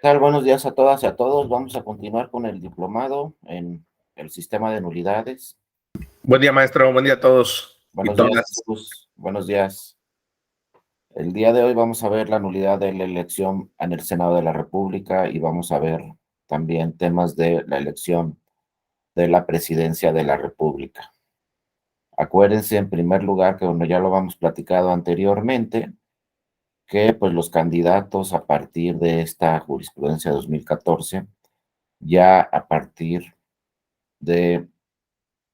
Tal? Buenos días a todas y a todos. Vamos a continuar con el diplomado en el sistema de nulidades. Buen día, maestro. Buen día a todos y Buenos días, todas. Jesús. Buenos días. El día de hoy vamos a ver la nulidad de la elección en el Senado de la República y vamos a ver también temas de la elección de la presidencia de la República. Acuérdense, en primer lugar, que ya lo hemos platicado anteriormente, que pues los candidatos a partir de esta jurisprudencia 2014, ya a partir de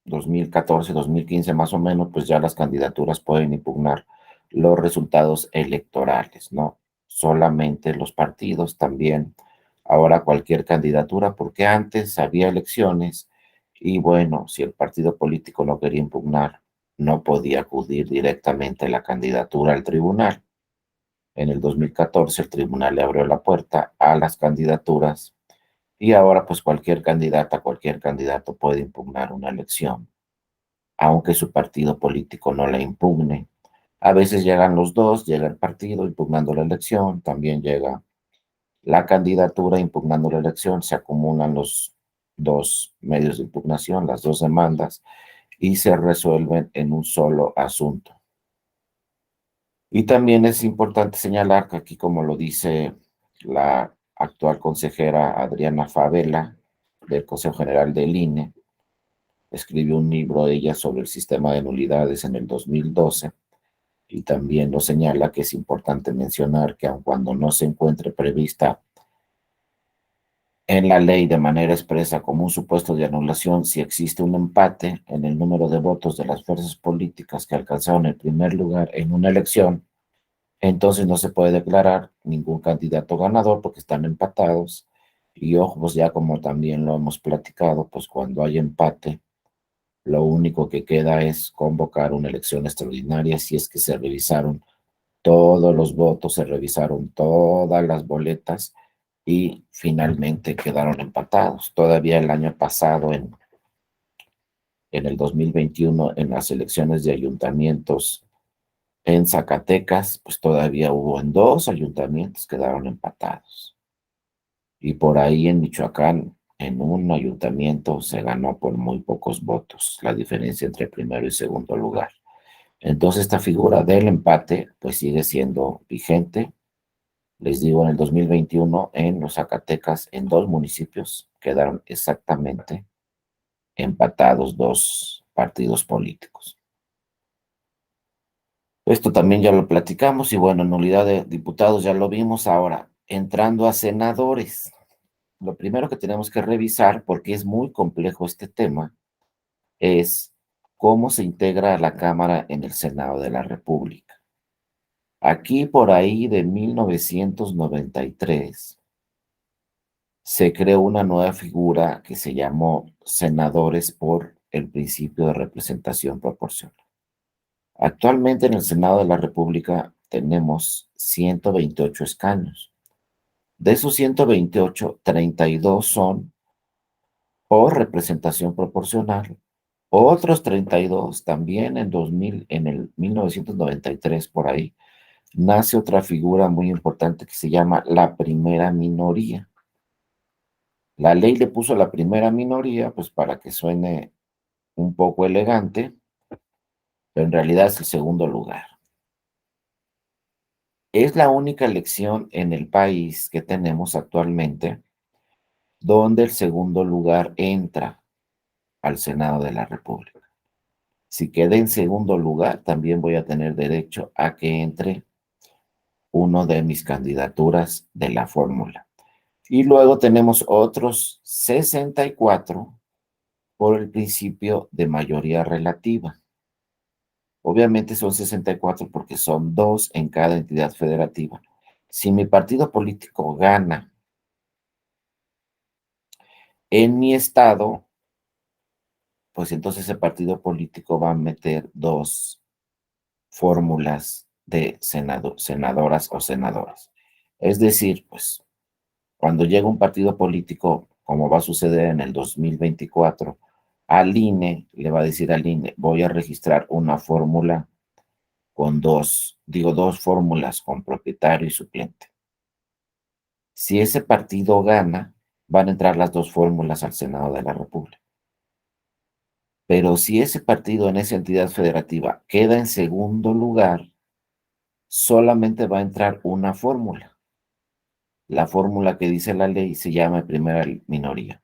2014, 2015 más o menos, pues ya las candidaturas pueden impugnar los resultados electorales, ¿no? Solamente los partidos, también ahora cualquier candidatura, porque antes había elecciones y bueno, si el partido político no quería impugnar, no podía acudir directamente la candidatura al tribunal. En el 2014 el tribunal le abrió la puerta a las candidaturas y ahora pues cualquier candidata, cualquier candidato puede impugnar una elección aunque su partido político no la impugne. A veces llegan los dos, llega el partido impugnando la elección, también llega la candidatura impugnando la elección, se acumulan los dos medios de impugnación, las dos demandas, y se resuelven en un solo asunto. Y también es importante señalar que aquí, como lo dice la actual consejera Adriana Favela, del Consejo General del INE, escribió un libro ella sobre el sistema de nulidades en el 2012 y también lo señala que es importante mencionar que aun cuando no se encuentre prevista en la ley de manera expresa como un supuesto de anulación, si existe un empate en el número de votos de las fuerzas políticas que alcanzaron el primer lugar en una elección, entonces no se puede declarar ningún candidato ganador porque están empatados. Y ojo, pues ya como también lo hemos platicado, pues cuando hay empate, lo único que queda es convocar una elección extraordinaria si es que se revisaron todos los votos, se revisaron todas las boletas y finalmente quedaron empatados. Todavía el año pasado, en el 2021, en las elecciones de ayuntamientos en Zacatecas, pues todavía hubo en dos ayuntamientos quedaron empatados. Y por ahí en Michoacán, en un ayuntamiento se ganó por muy pocos votos, la diferencia entre primero y segundo lugar. Entonces esta figura del empate pues sigue siendo vigente. Les digo, en el 2021 en los Zacatecas, en dos municipios, quedaron exactamente empatados dos partidos políticos. Esto también ya lo platicamos y bueno, nulidad de diputados ya lo vimos. Ahora, entrando a senadores, lo primero que tenemos que revisar, porque es muy complejo este tema, es cómo se integra a la Cámara en el Senado de la República. Aquí por ahí de 1993 se creó una nueva figura que se llamó senadores por el principio de representación proporcional. Actualmente en el Senado de la República tenemos 128 escaños. De esos 128, 32 son por representación proporcional. Otros 32 también en el 1993 por ahí, nace otra figura muy importante que se llama la primera minoría. La ley le puso la primera minoría, pues para que suene un poco elegante, pero en realidad es el segundo lugar. Es la única elección en el país que tenemos actualmente donde el segundo lugar entra al Senado de la República. Si queda en segundo lugar, también voy a tener derecho a que entre uno de mis candidaturas de la fórmula. Y luego tenemos otros 64 por el principio de mayoría relativa. Obviamente son 64 porque son dos en cada entidad federativa. Si mi partido político gana en mi estado, pues entonces ese partido político va a meter dos fórmulas de senadoras o senadores. Es decir, pues cuando llega un partido político, como va a suceder en el 2024, al INE, le va a decir al INE, voy a registrar una fórmula con dos fórmulas con propietario y suplente. Si ese partido gana, van a entrar las dos fórmulas al Senado de la República. Pero si ese partido en esa entidad federativa queda en segundo lugar, solamente va a entrar una fórmula. La fórmula que dice la ley se llama primera minoría.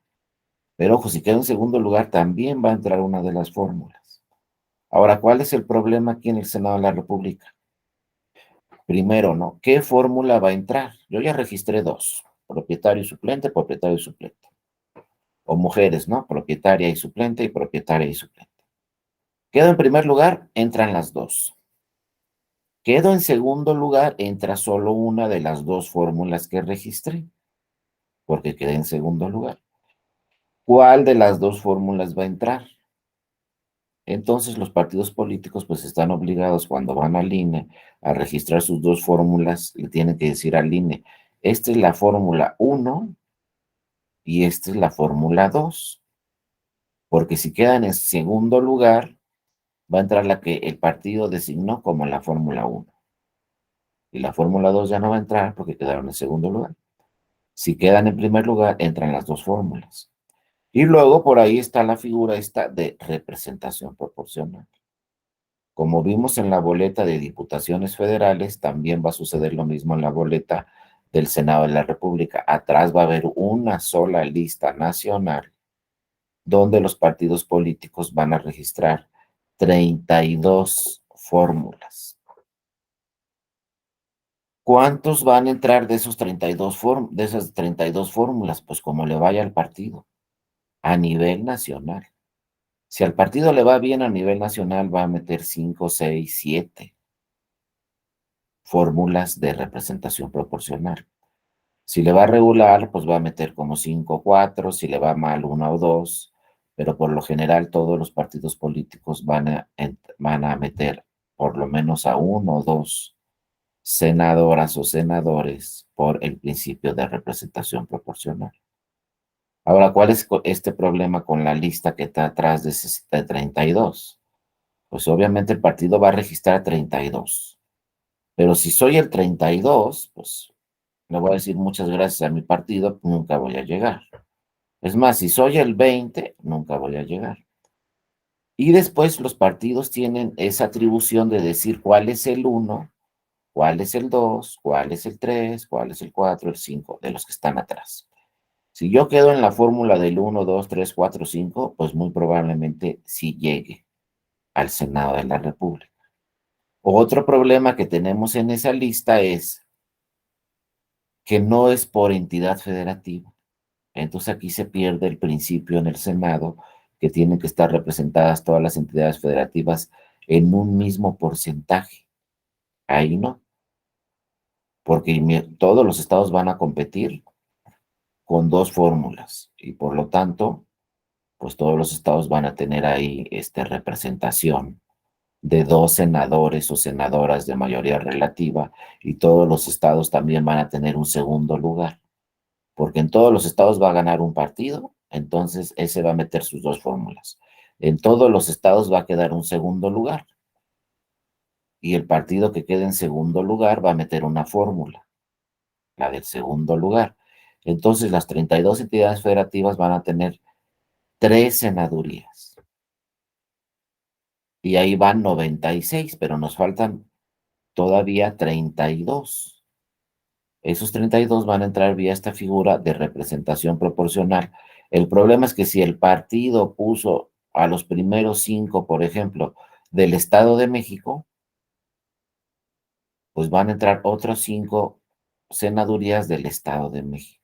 Pero ojo, si queda en segundo lugar, también va a entrar una de las fórmulas. Ahora, ¿cuál es el problema aquí en el Senado de la República? Primero, ¿no? ¿Qué fórmula va a entrar? Yo ya registré dos, propietario y suplente, propietario y suplente. O mujeres, ¿no? Propietaria y suplente y propietaria y suplente. Quedo en primer lugar, entran las dos. Quedo en segundo lugar, entra solo una de las dos fórmulas que registré, porque quedé en segundo lugar. ¿Cuál de las dos fórmulas va a entrar? Entonces los partidos políticos pues están obligados cuando van al INE a registrar sus dos fórmulas, le tienen que decir al INE, esta es la fórmula 1 y esta es la fórmula 2, porque si quedan en segundo lugar, va a entrar la que el partido designó como la fórmula 1. Y la fórmula 2 ya no va a entrar porque quedaron en segundo lugar. Si quedan en primer lugar, entran las dos fórmulas. Y luego por ahí está la figura esta de representación proporcional. Como vimos en la boleta de diputaciones federales, también va a suceder lo mismo en la boleta del Senado de la República. Atrás va a haber una sola lista nacional donde los partidos políticos van a registrar 32 fórmulas. ¿Cuántos van a entrar de esas 32 fórmulas? Pues como le vaya al partido, a nivel nacional. Si al partido le va bien a nivel nacional, va a meter 5, 6, 7 fórmulas de representación proporcional. Si le va regular, pues va a meter como 5 o 4, si le va mal 1 o 2, pero por lo general todos los partidos políticos van a meter por lo menos a 1 o 2 senadoras o senadores por el principio de representación proporcional. Ahora, ¿cuál es este problema con la lista que está atrás de 32? Pues obviamente el partido va a registrar 32. Pero si soy el 32, pues le voy a decir muchas gracias a mi partido, nunca voy a llegar. Es más, si soy el 20, nunca voy a llegar. Y después los partidos tienen esa atribución de decir cuál es el 1, cuál es el 2, cuál es el 3, cuál es el 4, el 5, de los que están atrás. Si yo quedo en la fórmula del 1, 2, 3, 4, 5, pues muy probablemente sí llegue al Senado de la República. Otro problema que tenemos en esa lista es que no es por entidad federativa. Entonces aquí se pierde el principio en el Senado, que tienen que estar representadas todas las entidades federativas en un mismo porcentaje. Ahí no, porque todos los estados van a competir con dos fórmulas y por lo tanto, pues todos los estados van a tener ahí representación de dos senadores o senadoras de mayoría relativa y todos los estados también van a tener un segundo lugar, porque en todos los estados va a ganar un partido, entonces ese va a meter sus dos fórmulas. En todos los estados va a quedar un segundo lugar y el partido que quede en segundo lugar va a meter una fórmula, la del segundo lugar. Entonces las 32 entidades federativas van a tener 3 senadurías. Y ahí van 96, pero nos faltan todavía 32. Esos 32 van a entrar vía esta figura de representación proporcional. El problema es que si el partido puso a los primeros 5, por ejemplo, del Estado de México, pues van a entrar otros 5 senadurías del Estado de México.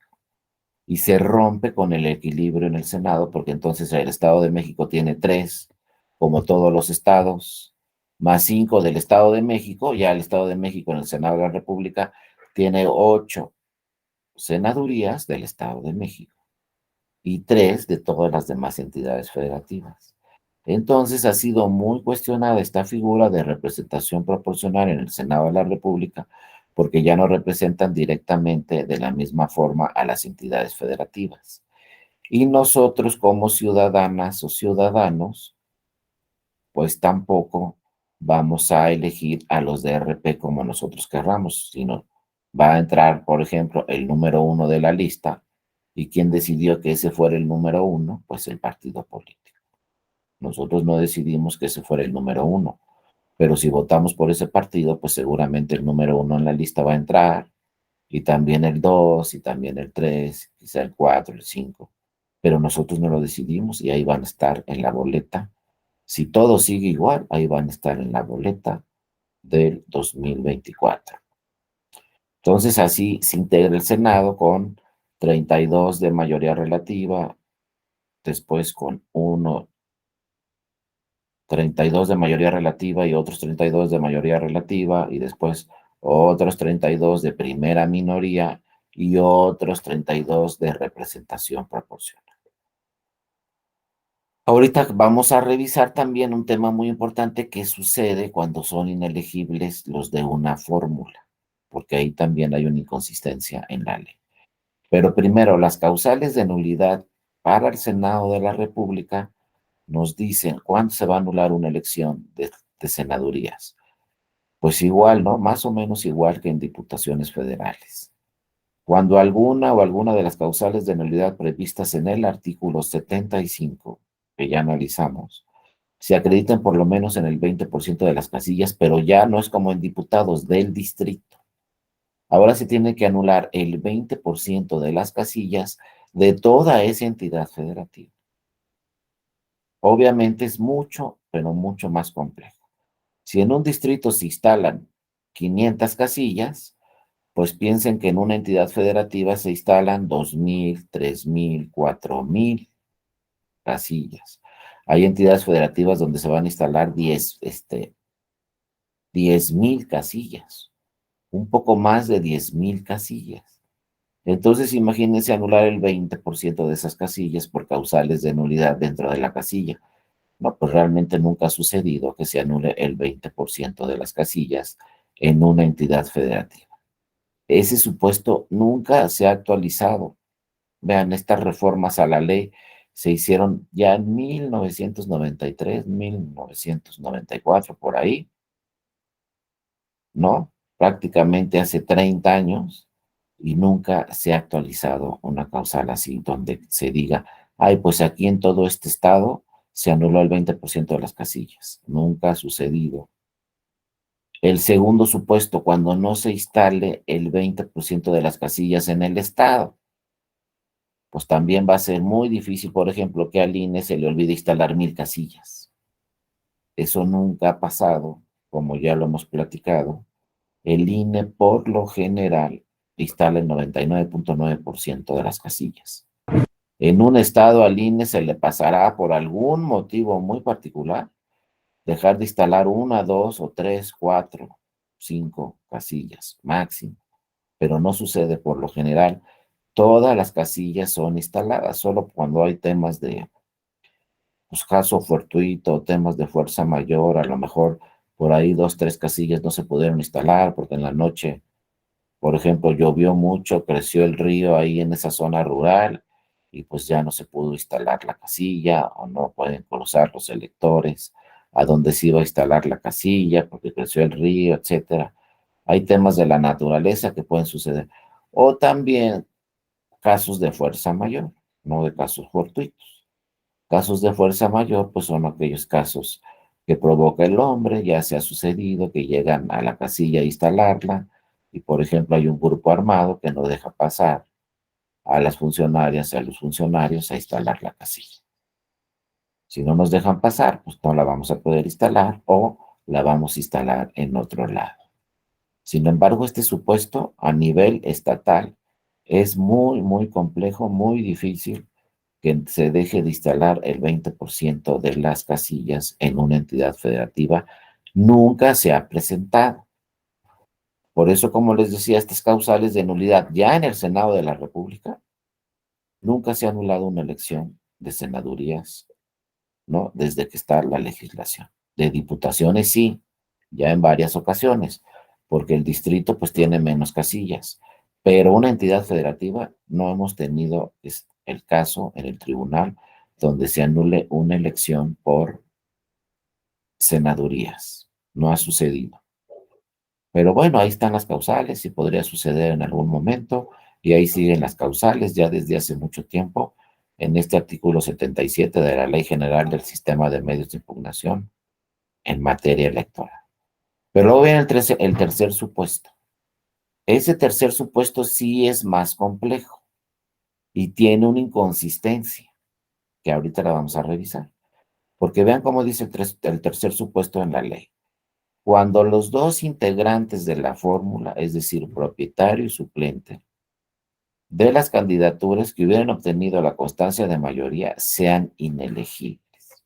Y se rompe con el equilibrio en el Senado, porque entonces el Estado de México tiene 3, como todos los estados, más 5 del Estado de México, ya el Estado de México en el Senado de la República tiene 8 senadurías del Estado de México y 3 de todas las demás entidades federativas. Entonces ha sido muy cuestionada esta figura de representación proporcional en el Senado de la República porque ya no representan directamente de la misma forma a las entidades federativas. Y nosotros como ciudadanas o ciudadanos, pues tampoco vamos a elegir a los DRP como nosotros querramos, sino va a entrar, por ejemplo, el número 1 de la lista. ¿Y quién decidió que ese fuera el número 1? Pues el partido político. Nosotros no decidimos que ese fuera el número 1, pero si votamos por ese partido, pues seguramente el número 1 en la lista va a entrar, y también el 2, y también el 3, quizá el 4, el 5, pero nosotros no lo decidimos y ahí van a estar en la boleta. Si todo sigue igual, ahí van a estar en la boleta del 2024. Entonces así se integra el Senado con 32 de mayoría relativa, después con 32 de mayoría relativa y otros 32 de mayoría relativa, y después otros 32 de primera minoría y otros 32 de representación proporcional. Ahorita vamos a revisar también un tema muy importante que sucede cuando son inelegibles los de una fórmula, porque ahí también hay una inconsistencia en la ley. Pero primero, las causales de nulidad para el Senado de la República nos dicen cuándo se va a anular una elección de senadurías. Pues igual, ¿no? Más o menos igual que en diputaciones federales. Cuando alguna de las causales de nulidad previstas en el artículo 75, que ya analizamos, se acrediten por lo menos en el 20% de las casillas, pero ya no es como en diputados del distrito. Ahora se tiene que anular el 20% de las casillas de toda esa entidad federativa. Obviamente es mucho, pero mucho más complejo. Si en un distrito se instalan 500 casillas, pues piensen que en una entidad federativa se instalan 2,000, 3,000, 4,000 casillas. Hay entidades federativas donde se van a instalar 10,000 casillas, un poco más de 10,000 casillas. Entonces, imagínense anular el 20% de esas casillas por causales de nulidad dentro de la casilla. No, pues realmente nunca ha sucedido que se anule el 20% de las casillas en una entidad federativa. Ese supuesto nunca se ha actualizado. Vean, estas reformas a la ley se hicieron ya en 1993, 1994, por ahí, ¿no? Prácticamente hace 30 años, y nunca se ha actualizado una causal así donde se diga, ay, pues aquí en todo este estado se anuló el 20% de las casillas. Nunca ha sucedido. El segundo supuesto, cuando no se instale el 20% de las casillas en el estado, pues también va a ser muy difícil, por ejemplo, que al INE se le olvide instalar 1,000 casillas. Eso nunca ha pasado, como ya lo hemos platicado. El INE, por lo general, instala el 99,9% de las casillas. En un estado al INE se le pasará, por algún motivo muy particular, dejar de instalar 1, 2 o 3, 4, 5 casillas máximo, pero no sucede por lo general. Todas las casillas son instaladas, solo cuando hay temas de, pues, caso fortuito, temas de fuerza mayor, a lo mejor por ahí 2, 3 casillas no se pudieron instalar porque en la noche, por ejemplo, llovió mucho, creció el río ahí en esa zona rural y pues ya no se pudo instalar la casilla o no pueden cruzar los electores a donde se iba a instalar la casilla porque creció el río, etcétera. Hay temas de la naturaleza que pueden suceder. O también casos de fuerza mayor, no de casos fortuitos. Casos de fuerza mayor, pues son aquellos casos que provoca el hombre, ya se ha sucedido, que llegan a la casilla a instalarla, y por ejemplo hay un grupo armado que no deja pasar a las funcionarias y a los funcionarios a instalar la casilla. Si no nos dejan pasar, pues no la vamos a poder instalar o la vamos a instalar en otro lado. Sin embargo, este supuesto a nivel estatal es muy, muy complejo, muy difícil que se deje de instalar el 20% de las casillas en una entidad federativa. Nunca se ha presentado. Por eso, como les decía, estas causales de nulidad ya en el Senado de la República, nunca se ha anulado una elección de senadurías, ¿no? Desde que está la legislación. De diputaciones sí, ya en varias ocasiones, porque el distrito pues tiene menos casillas, pero una entidad federativa no hemos tenido el caso en el tribunal donde se anule una elección por senadurías. No ha sucedido. Pero bueno, ahí están las causales y podría suceder en algún momento, y ahí siguen las causales ya desde hace mucho tiempo en este artículo 77 de la Ley General del Sistema de Medios de Impugnación en materia electoral. Pero luego viene el tercer supuesto. Ese tercer supuesto sí es más complejo y tiene una inconsistencia que ahorita la vamos a revisar. Porque vean cómo dice el tercer supuesto en la ley. Cuando los dos integrantes de la fórmula, es decir, propietario y suplente, de las candidaturas que hubieran obtenido la constancia de mayoría sean inelegibles.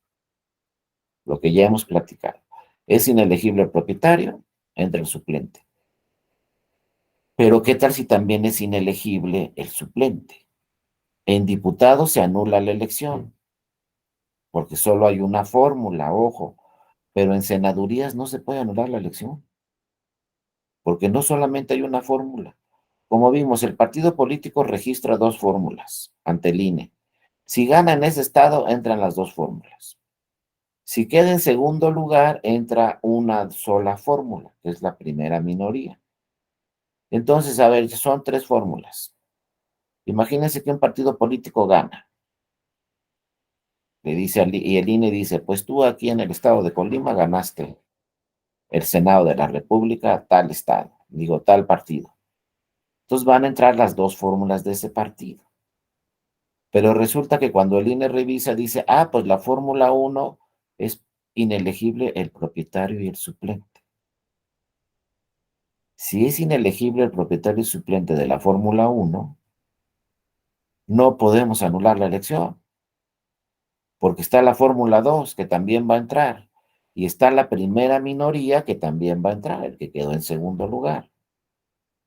Lo que ya hemos platicado. Es inelegible el propietario, entra el suplente. Pero ¿qué tal si también es inelegible el suplente? En diputados se anula la elección, porque solo hay una fórmula, ojo, pero en senadurías no se puede anular la elección, porque no solamente hay una fórmula. Como vimos, el partido político registra dos fórmulas ante el INE. Si gana en ese estado, entran las dos fórmulas. Si queda en segundo lugar, entra una sola fórmula, que es la primera minoría. Entonces, a ver, son tres fórmulas. Imagínense que un partido político gana. Le dice y el INE dice, pues tú aquí en el estado de Colima ganaste el Senado de la República, tal estado, digo, tal partido. Entonces van a entrar las dos fórmulas de ese partido. Pero resulta que cuando el INE revisa, dice, pues la fórmula 1 es inelegible el propietario y el suplente. Si es inelegible el propietario y suplente de la fórmula 1, no podemos anular la elección, porque está la fórmula 2 que también va a entrar, y está la primera minoría que también va a entrar, el que quedó en segundo lugar.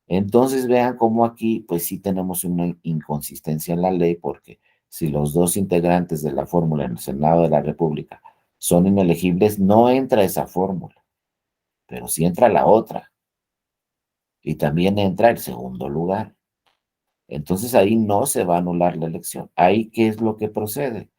Entonces vean cómo aquí, pues sí tenemos una inconsistencia en la ley, porque si los dos integrantes de la fórmula en el Senado de la República son inelegibles, no entra esa fórmula, pero sí entra la otra, y también entra el segundo lugar. Entonces ahí no se va a anular la elección. Ahí, ¿qué es lo que procede?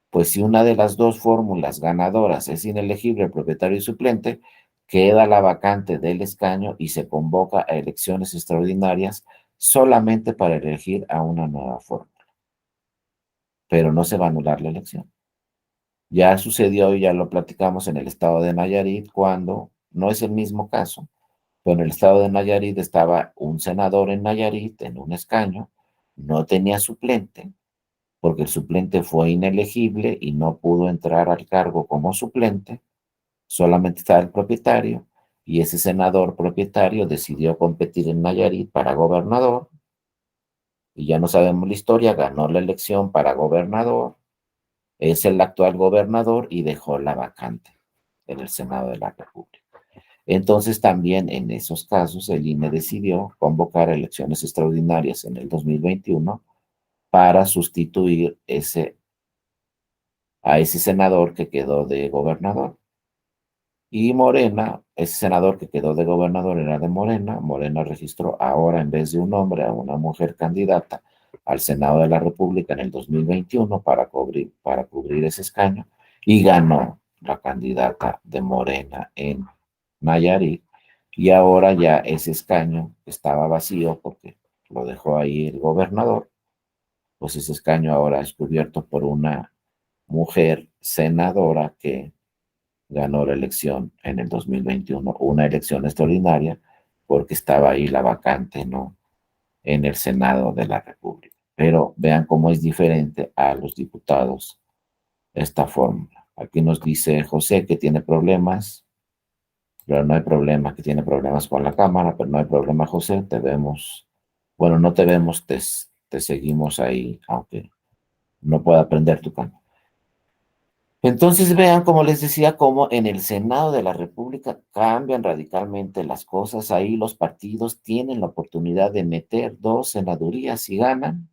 Pues si una de las dos fórmulas ganadoras es inelegible el propietario y suplente, queda la vacante del escaño y se convoca a elecciones extraordinarias solamente para elegir a una nueva fórmula. Pero no se va a anular la elección. Ya sucedió y ya lo platicamos en el estado de Nayarit, cuando no es el mismo caso, pero en el estado de Nayarit estaba un senador en Nayarit en un escaño, no tenía suplente, porque el suplente fue inelegible y no pudo entrar al cargo como suplente, solamente estaba el propietario, y ese senador propietario decidió competir en Nayarit para gobernador, y ya no sabemos la historia, ganó la elección para gobernador, es el actual gobernador y dejó la vacante en el Senado de la República. Entonces también en esos casos el INE decidió convocar elecciones extraordinarias en el 2021 para sustituir a ese senador que quedó de gobernador. Y Morena, ese senador que quedó de gobernador era de Morena. Morena registró ahora, en vez de un hombre, a una mujer candidata al Senado de la República en el 2021 para cubrir ese escaño, y ganó la candidata de Morena en Nayarit, y ahora ya ese escaño estaba vacío porque lo dejó ahí el gobernador, pues ese escaño ahora es cubierto por una mujer senadora que ganó la elección en el 2021, una elección extraordinaria, porque estaba ahí la vacante, ¿no? En el Senado de la República. Pero vean cómo es diferente a los diputados esta fórmula. Aquí nos dice José que tiene problemas, pero no hay problema, que tiene problemas con la cámara, pero no hay problema, José, te vemos, bueno, no te vemos, te seguimos ahí, aunque no pueda prender tu cámara. Entonces vean, como les decía, cómo en el Senado de la República cambian radicalmente las cosas. Ahí los partidos tienen la oportunidad de meter dos senadurías si ganan,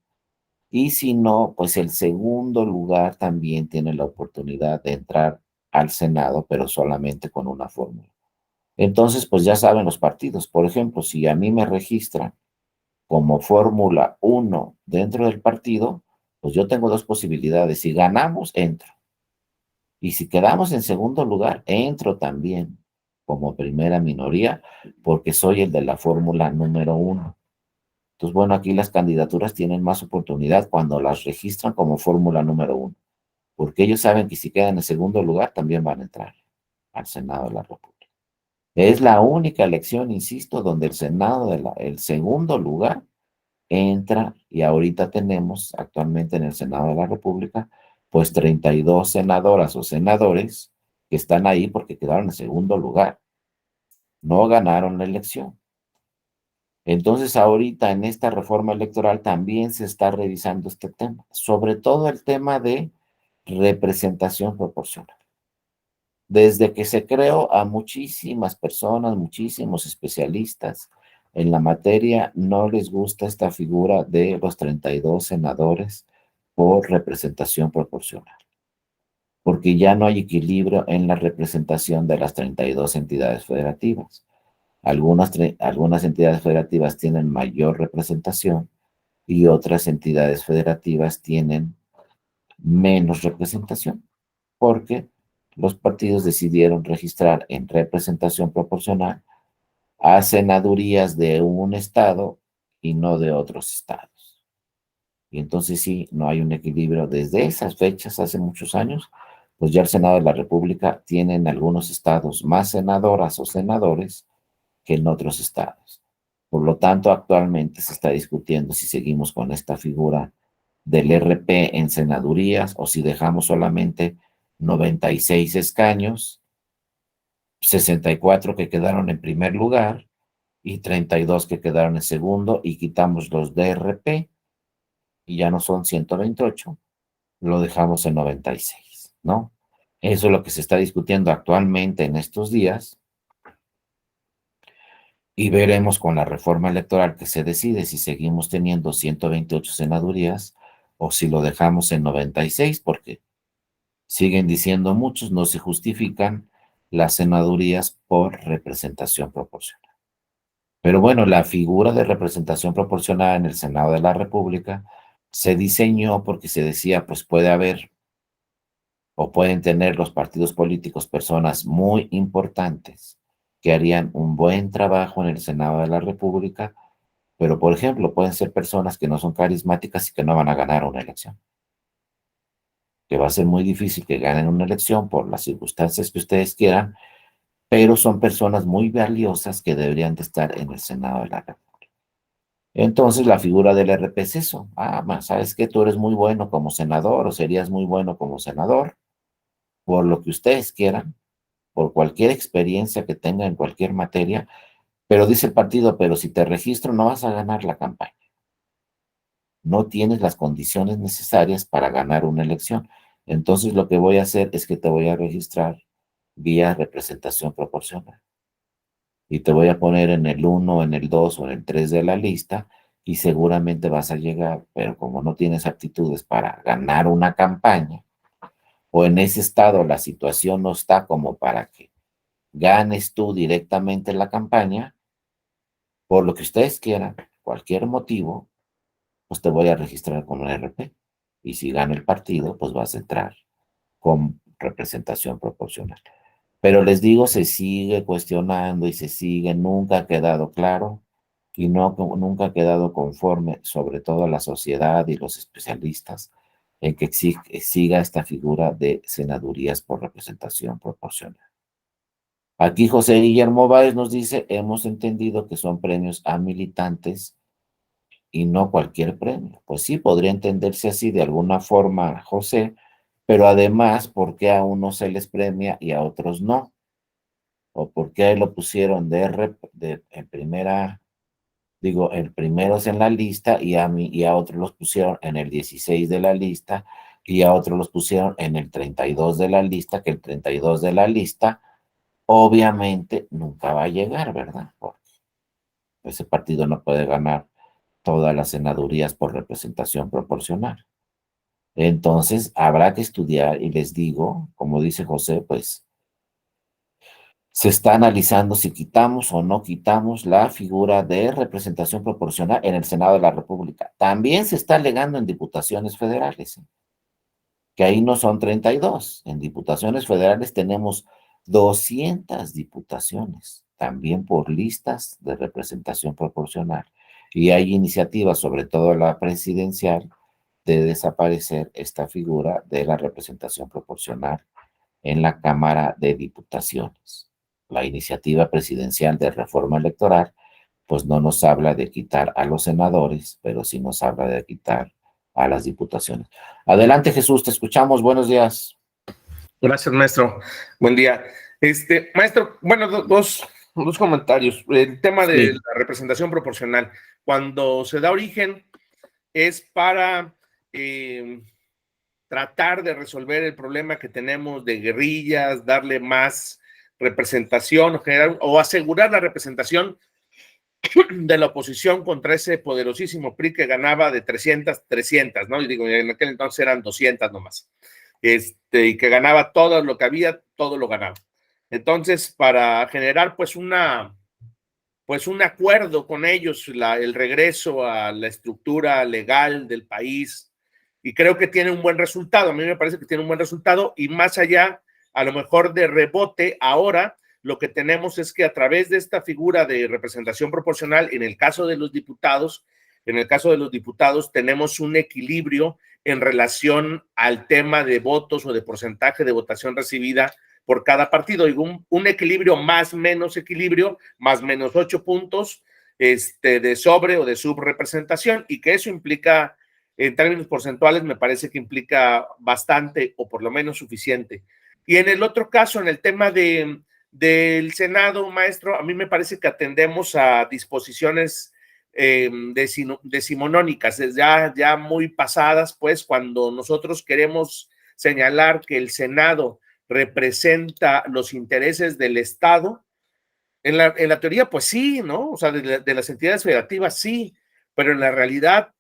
y si no, pues el segundo lugar también tiene la oportunidad de entrar al Senado, pero solamente con una fórmula. Entonces, pues ya saben los partidos. Por ejemplo, si a mí me registran como fórmula 1 dentro del partido, pues yo tengo dos posibilidades. Si ganamos, entro. Y si quedamos en segundo lugar, entro también, como primera minoría porque soy el de la fórmula número 1. Entonces, bueno, aquí las candidaturas tienen más oportunidad cuando las registran como fórmula número 1, porque ellos saben que si quedan en segundo lugar también van a entrar al Senado de la República. Es la única elección, insisto, donde el Senado el segundo lugar entra, y ahorita tenemos actualmente en el Senado de la República, pues 32 senadoras o senadores que están ahí porque quedaron en segundo lugar, no ganaron la elección. Entonces ahorita en esta reforma electoral también se está revisando este tema, sobre todo el tema de representación proporcional. Desde que se creó, a muchísimas personas, muchísimos especialistas en la materia, no les gusta esta figura de los 32 senadores por representación proporcional, porque ya no hay equilibrio en la representación de las 32 entidades federativas. Algunas entidades federativas tienen mayor representación y otras entidades federativas tienen menos representación, porque los partidos decidieron registrar en representación proporcional a senadurías de un estado y no de otros estados. Y entonces sí, no hay un equilibrio. Desde esas fechas, hace muchos años, pues ya el Senado de la República tiene en algunos estados más senadoras o senadores que en otros estados. Por lo tanto, actualmente se está discutiendo si seguimos con esta figura del RP en senadurías o si dejamos solamente 96 escaños, 64 que quedaron en primer lugar y 32 que quedaron en segundo, y quitamos los DRP y ya no son 128, lo dejamos en 96, ¿no? Eso es lo que se está discutiendo actualmente en estos días, y veremos con la reforma electoral que se decide si seguimos teniendo 128 senadurías o si lo dejamos en 96, porque siguen diciendo muchos, no se justifican las senadurías por representación proporcional. Pero bueno, la figura de representación proporcional en el Senado de la República se diseñó porque se decía, pues puede haber o pueden tener los partidos políticos personas muy importantes que harían un buen trabajo en el Senado de la República, pero por ejemplo, pueden ser personas que no son carismáticas y que no van a ganar una elección. Que va a ser muy difícil que ganen una elección por las circunstancias que ustedes quieran, pero son personas muy valiosas que deberían de estar en el Senado de la República. Entonces, la figura del RP es eso. ¿Sabes qué? Tú eres muy bueno como senador o serías muy bueno como senador, por lo que ustedes quieran, por cualquier experiencia que tenga en cualquier materia, pero dice el partido, pero si te registro no vas a ganar la campaña. No tienes las condiciones necesarias para ganar una elección. Entonces, lo que voy a hacer es que te voy a registrar vía representación proporcional. Y te voy a poner en el 1, en el 2 o en el 3 de la lista y seguramente vas a llegar, pero como no tienes aptitudes para ganar una campaña, o en ese estado la situación no está como para que ganes tú directamente la campaña, por lo que ustedes quieran, cualquier motivo, pues te voy a registrar con un RP. Y si gana el partido, pues vas a entrar con representación proporcional. Pero les digo, se sigue cuestionando y se sigue, nunca ha quedado claro y nunca ha quedado conforme, sobre todo la sociedad y los especialistas, en que siga esta figura de senadurías por representación proporcional. Aquí José Guillermo Báez nos dice, hemos entendido que son premios a militantes y no cualquier premio. Pues sí, podría entenderse así de alguna forma, José, pero además, ¿por qué a unos se les premia y a otros no? ¿O por qué lo pusieron en primera, digo, el primero es en la lista y a otros los pusieron en el 16 de la lista y a otros los pusieron en el 32 de la lista, que el 32 de la lista obviamente nunca va a llegar, ¿verdad? Porque ese partido no puede ganar todas las senadurías por representación proporcional. Entonces, habrá que estudiar y les digo, como dice José, pues se está analizando si quitamos o no quitamos la figura de representación proporcional en el Senado de la República. También se está alegando en diputaciones federales, que ahí no son 32. En diputaciones federales tenemos 200 diputaciones, también por listas de representación proporcional. Y hay iniciativas, sobre todo la presidencial, de desaparecer esta figura de la representación proporcional en la Cámara de Diputaciones. La iniciativa presidencial de reforma electoral, pues no nos habla de quitar a los senadores, pero sí nos habla de quitar a las diputaciones. Adelante, Jesús, te escuchamos. Buenos días. Gracias, maestro. Buen día. Maestro, bueno, dos comentarios. El tema de la representación proporcional. Cuando se da origen es para tratar de resolver el problema que tenemos de guerrillas, darle más representación o asegurar la representación de la oposición contra ese poderosísimo PRI que ganaba de 300, ¿no? Y digo, en aquel entonces eran 200 nomás. Y que ganaba todo lo que había, todo lo ganaba. Entonces, para generar pues un acuerdo con ellos, el regreso a la estructura legal del país, y creo que tiene un buen resultado. A mí me parece que tiene un buen resultado, y más allá, a lo mejor de rebote, ahora lo que tenemos es que a través de esta figura de representación proporcional, en el caso de los diputados, tenemos un equilibrio en relación al tema de votos o de porcentaje de votación recibida por cada partido, y un equilibrio más menos 8 puntos de sobre o de subrepresentación, y que eso implica, en términos porcentuales, me parece que implica bastante o por lo menos suficiente. Y en el otro caso, en el tema del Senado, maestro, a mí me parece que atendemos a disposiciones decimonónicas, ya muy pasadas, pues, cuando nosotros queremos señalar que el Senado representa los intereses del Estado. En la teoría, pues sí, ¿no? O sea, de las entidades federativas, sí, pero en la realidad,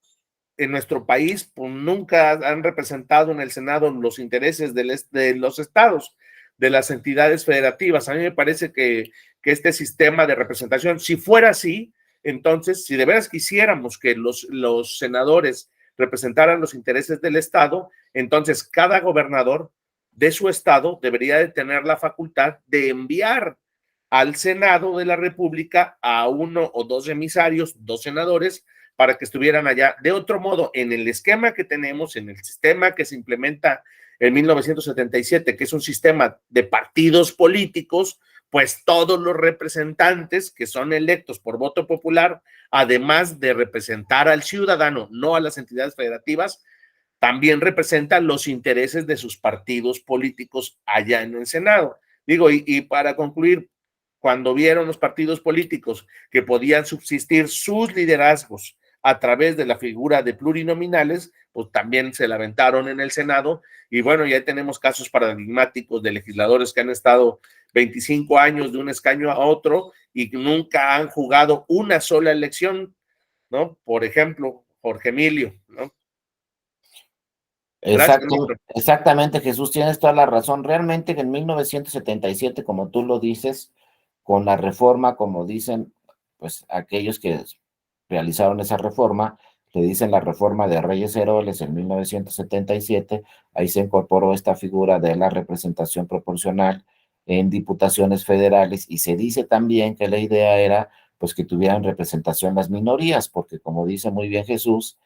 en nuestro país, pues nunca han representado en el Senado los intereses de los estados, de las entidades federativas. A mí me parece que este sistema de representación, si fuera así, entonces, si de veras quisiéramos que los senadores representaran los intereses del Estado, entonces cada gobernador de su estado debería de tener la facultad de enviar al Senado de la República a uno o dos emisarios, dos senadores, para que estuvieran allá. De otro modo, en el esquema que tenemos, en el sistema que se implementa en 1977, que es un sistema de partidos políticos, pues todos los representantes que son electos por voto popular, además de representar al ciudadano, no a las entidades federativas, también representan los intereses de sus partidos políticos allá en el Senado. Digo, y para concluir, cuando vieron los partidos políticos que podían subsistir sus liderazgos a través de la figura de plurinominales, pues también se la aventaron en el Senado. Y bueno, ya tenemos casos paradigmáticos de legisladores que han estado 25 años de un escaño a otro y nunca han jugado una sola elección, ¿no? Por ejemplo, Jorge Emilio, ¿no? Exactamente, Jesús, tienes toda la razón. Realmente en 1977, como tú lo dices, con la reforma, como dicen, pues aquellos que realizaron esa reforma, le dicen la reforma de Reyes Heroles en 1977, ahí se incorporó esta figura de la representación proporcional en diputaciones federales, y se dice también que la idea era pues que tuvieran representación las minorías, porque como dice muy bien Jesús,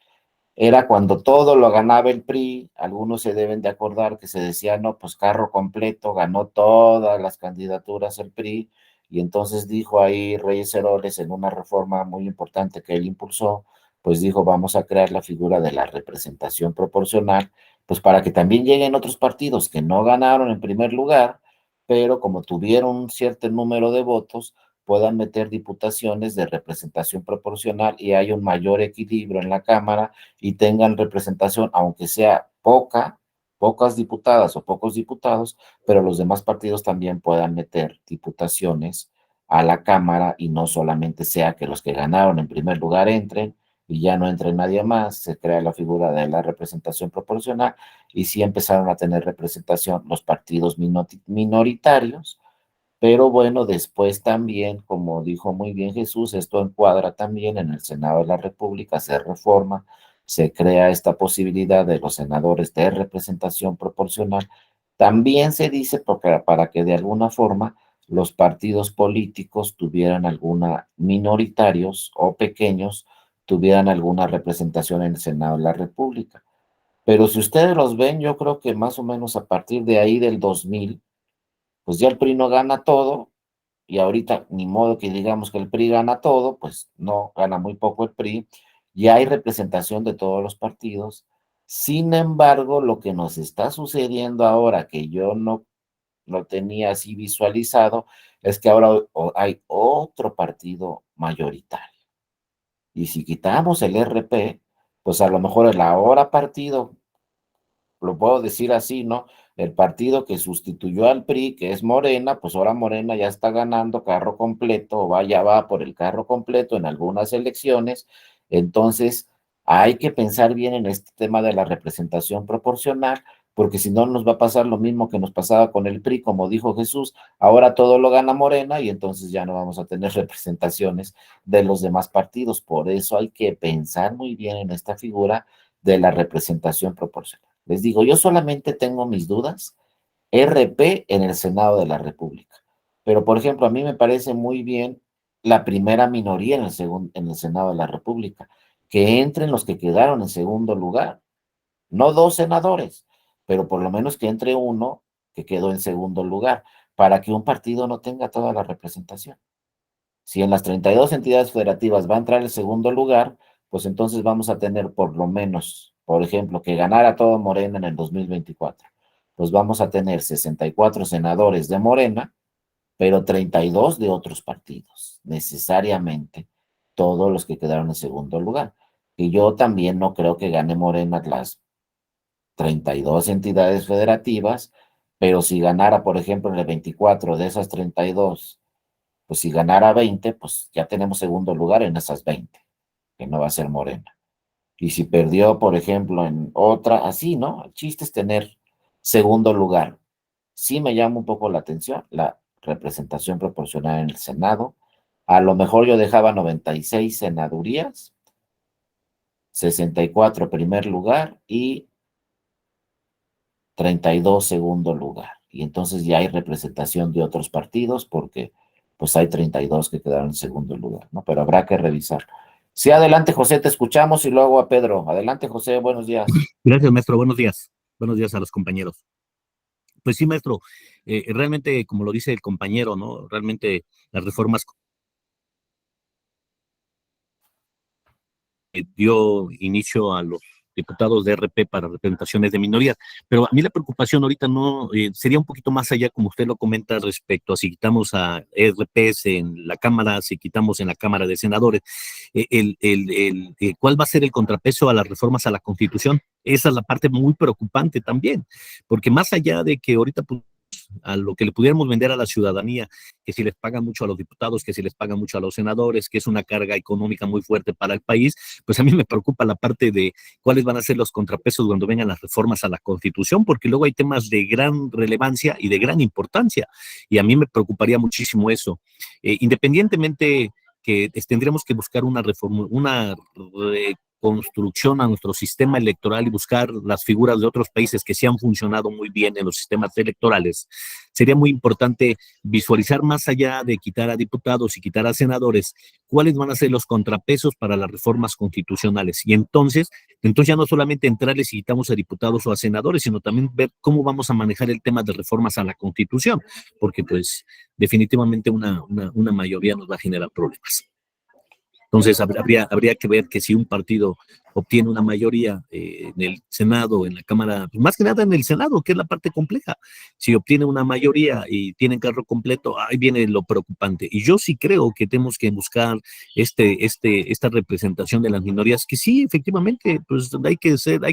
era cuando todo lo ganaba el PRI. Algunos se deben de acordar que se decía, no, pues carro completo, ganó todas las candidaturas el PRI, y entonces dijo ahí Reyes Heroles, en una reforma muy importante que él impulsó, pues dijo, vamos a crear la figura de la representación proporcional, pues para que también lleguen otros partidos que no ganaron en primer lugar, pero como tuvieron un cierto número de votos, puedan meter diputaciones de representación proporcional y hay un mayor equilibrio en la Cámara y tengan representación, aunque sea pocas diputadas o pocos diputados, pero los demás partidos también puedan meter diputaciones a la Cámara y no solamente sea que los que ganaron en primer lugar entren y ya no entre nadie más. Se crea la figura de la representación proporcional y sí empezaron a tener representación los partidos minoritarios. Pero bueno, después también, como dijo muy bien Jesús, esto encuadra también en el Senado de la República, se reforma, se crea esta posibilidad de los senadores de representación proporcional, También se dice porque, para que de alguna forma los partidos políticos tuvieran alguna, minoritarios o pequeños, tuvieran alguna representación en el Senado de la República. Pero si ustedes los ven, yo creo que más o menos a partir de ahí del 2000, pues ya el PRI no gana todo, y ahorita ni modo que digamos que el PRI gana todo, pues no, gana muy poco el PRI, ya hay representación de todos los partidos. Sin embargo, lo que nos está sucediendo ahora, que yo no lo tenía así visualizado, es que ahora hay otro partido mayoritario. Y si quitamos el RP, pues a lo mejor el ahora partido, lo puedo decir así, ¿no? El partido que sustituyó al PRI, que es Morena, pues ahora Morena ya está ganando carro completo, o vaya, va por el carro completo en algunas elecciones. Entonces, hay que pensar bien en este tema de la representación proporcional, porque si no nos va a pasar lo mismo que nos pasaba con el PRI, como dijo Jesús, ahora todo lo gana Morena y entonces ya no vamos a tener representaciones de los demás partidos. Por eso hay que pensar muy bien en esta figura de la representación proporcional. Les digo, yo solamente tengo mis dudas, RP en el Senado de la República. Pero, por ejemplo, a mí me parece muy bien la primera minoría en el Senado de la República, que entren los que quedaron en segundo lugar, no dos senadores, pero por lo menos que entre uno que quedó en segundo lugar, para que un partido no tenga toda la representación. Si en las 32 entidades federativas va a entrar el segundo lugar, pues entonces vamos a tener por lo menos, por ejemplo, que ganara todo Morena en el 2024. Pues vamos a tener 64 senadores de Morena, pero 32 de otros partidos, necesariamente todos los que quedaron en segundo lugar. Y yo también no creo que gane Morena las 32 entidades federativas, pero si ganara, por ejemplo, en el 24 de esas 32, pues si ganara 20, pues ya tenemos segundo lugar en esas 20, que no va a ser Morena. Y si perdió, por ejemplo, en otra, así, ¿no? El chiste es tener segundo lugar. Sí me llama un poco la atención la representación proporcional en el Senado. A lo mejor yo dejaba 96 senadurías, 64 primer lugar y 32 segundo lugar. Y entonces ya hay representación de otros partidos porque pues hay 32 que quedaron en segundo lugar, ¿no? Pero habrá que revisar. Sí, adelante, José, te escuchamos y luego a Pedro. Adelante, José, buenos días. Gracias, maestro. Buenos días. Buenos días a los compañeros. Pues sí, maestro, realmente, como lo dice el compañero, ¿no? Realmente las reformas dio inicio a los diputados de RP para representaciones de minorías, pero a mí la preocupación ahorita no sería un poquito más allá, como usted lo comenta, respecto a si quitamos a RPs en la Cámara, si quitamos en la Cámara de Senadores, ¿cuál va a ser el contrapeso a las reformas a la Constitución? Esa es la parte muy preocupante también, porque más allá de que ahorita pues, a lo que le pudiéramos vender a la ciudadanía, que si les pagan mucho a los diputados, que si les pagan mucho a los senadores, que es una carga económica muy fuerte para el país, pues a mí me preocupa la parte de cuáles van a ser los contrapesos cuando vengan las reformas a la Constitución, porque luego hay temas de gran relevancia y de gran importancia, y a mí me preocuparía muchísimo eso. Independientemente que tendríamos que buscar una reforma, una construcción a nuestro sistema electoral y buscar las figuras de otros países que sí han funcionado muy bien en los sistemas electorales, sería muy importante visualizar más allá de quitar a diputados y quitar a senadores, cuáles van a ser los contrapesos para las reformas constitucionales. Y entonces ya no solamente entrarles y quitamos a diputados o a senadores, sino también ver cómo vamos a manejar el tema de reformas a la Constitución, porque pues definitivamente una mayoría nos va a generar problemas. Entonces, habría que ver que si un partido obtiene una mayoría en el Senado, en la Cámara, pues más que nada en el Senado, que es la parte compleja, si obtiene una mayoría y tienen carro completo, ahí viene lo preocupante. Y yo sí creo que tenemos que buscar esta representación de las minorías, que sí, efectivamente, pues hay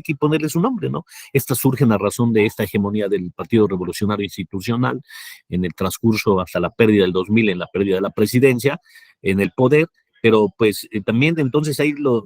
que ponerle su nombre, ¿no? Estas surgen a razón de esta hegemonía del Partido Revolucionario Institucional en el transcurso hasta la pérdida del 2000, en la pérdida de la presidencia, en el poder, pero pues también entonces ahí los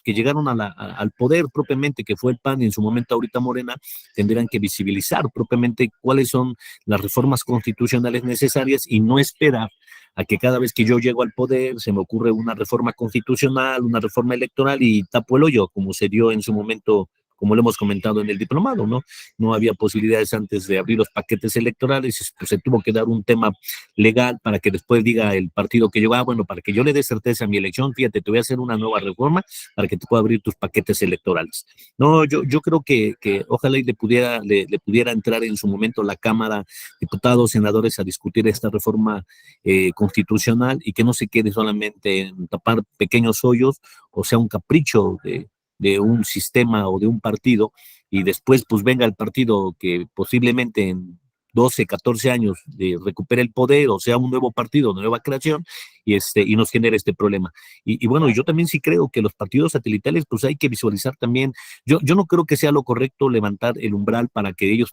que llegaron al poder propiamente, que fue el PAN y en su momento ahorita Morena, tendrán que visibilizar propiamente cuáles son las reformas constitucionales necesarias y no esperar a que cada vez que yo llego al poder se me ocurre una reforma constitucional, una reforma electoral y tapo el hoyo, como se dio en su momento como lo hemos comentado en el diplomado, ¿no? No había posibilidades antes de abrir los paquetes electorales, pues se tuvo que dar un tema legal para que después diga el partido que yo, bueno, para que yo le dé certeza a mi elección, fíjate, te voy a hacer una nueva reforma para que te pueda abrir tus paquetes electorales. No, yo creo que ojalá y le pudiera entrar en su momento la Cámara, diputados, senadores, a discutir esta reforma constitucional y que no se quede solamente en tapar pequeños hoyos, o sea, un capricho de un sistema o de un partido, y después pues venga el partido que posiblemente en 12, 14 años recupere el poder, o sea, un nuevo partido, nueva creación, y nos genera este problema. Y bueno, yo también sí creo que los partidos satelitales, pues hay que visualizar también, yo no creo que sea lo correcto levantar el umbral para que ellos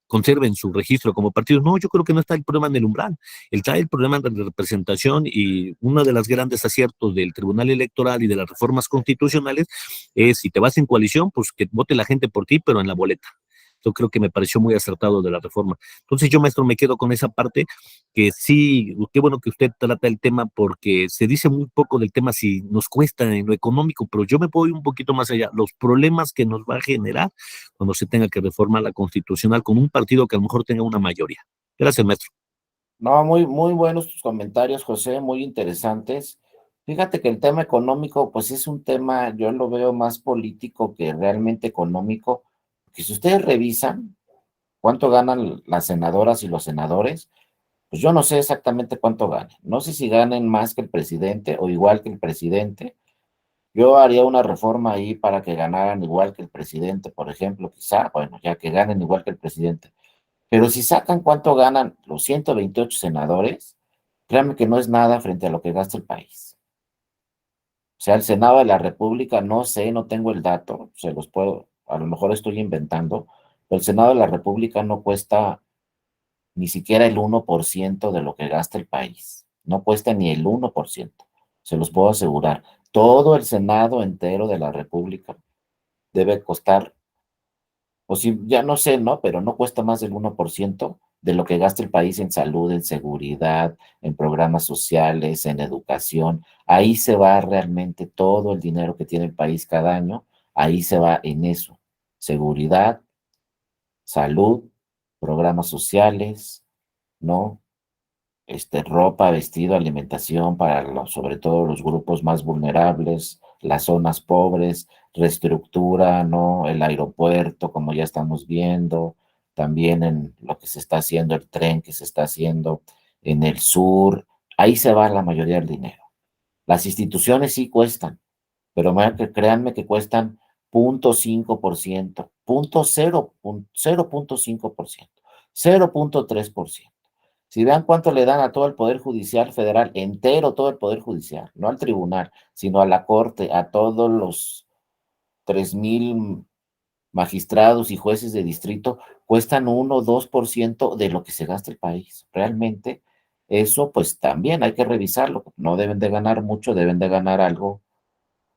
conserven su registro como partidos. No, yo creo que no está el problema en el umbral, está el problema de la representación, y uno de los grandes aciertos del Tribunal Electoral y de las reformas constitucionales es, si te vas en coalición, pues que vote la gente por ti, pero en la boleta. Yo creo que me pareció muy acertado de la reforma. Entonces yo, maestro, me quedo con esa parte, que sí, qué bueno que usted trata el tema, porque se dice muy poco del tema si nos cuesta en lo económico, pero yo me voy un poquito más allá, los problemas que nos va a generar cuando se tenga que reformar la constitucional con un partido que a lo mejor tenga una mayoría. Gracias, maestro. No, muy buenos tus comentarios, José, muy interesantes. Fíjate que el tema económico, pues es un tema, yo lo veo más político que realmente económico, que si ustedes revisan cuánto ganan las senadoras y los senadores, pues yo no sé exactamente cuánto ganan. No sé si ganen más que el presidente o igual que el presidente. Yo haría una reforma ahí para que ganaran igual que el presidente, por ejemplo, quizá, bueno, ya que ganen igual que el presidente. Pero si sacan cuánto ganan los 128 senadores, créanme que no es nada frente a lo que gasta el país. O sea, el Senado de la República, no sé, no tengo el dato, se los puedo, a lo mejor estoy inventando, pero el Senado de la República no cuesta ni siquiera el 1% de lo que gasta el país. No cuesta ni el 1%, se los puedo asegurar. Todo el Senado entero de la República debe costar, o si ya no sé, ¿no? Pero no cuesta más del 1% de lo que gasta el país en salud, en seguridad, en programas sociales, en educación. Ahí se va realmente todo el dinero que tiene el país cada año, ahí se va en eso. Seguridad, salud, programas sociales, ¿no? Ropa, vestido, alimentación para sobre todo los grupos más vulnerables, las zonas pobres, reestructura, ¿no? El aeropuerto, como ya estamos viendo, también en lo que se está haciendo, el tren que se está haciendo en el sur, ahí se va la mayoría del dinero. Las instituciones sí cuestan, pero créanme que cuestan 0.5%, 0.5%, 0.3%. Si vean cuánto le dan a todo el Poder Judicial Federal, entero todo el Poder Judicial, no al tribunal, sino a la Corte, a todos los 3,000 magistrados y jueces de distrito, cuestan 1 o 2% de lo que se gasta el país. Realmente, eso pues también hay que revisarlo. No deben de ganar mucho, deben de ganar algo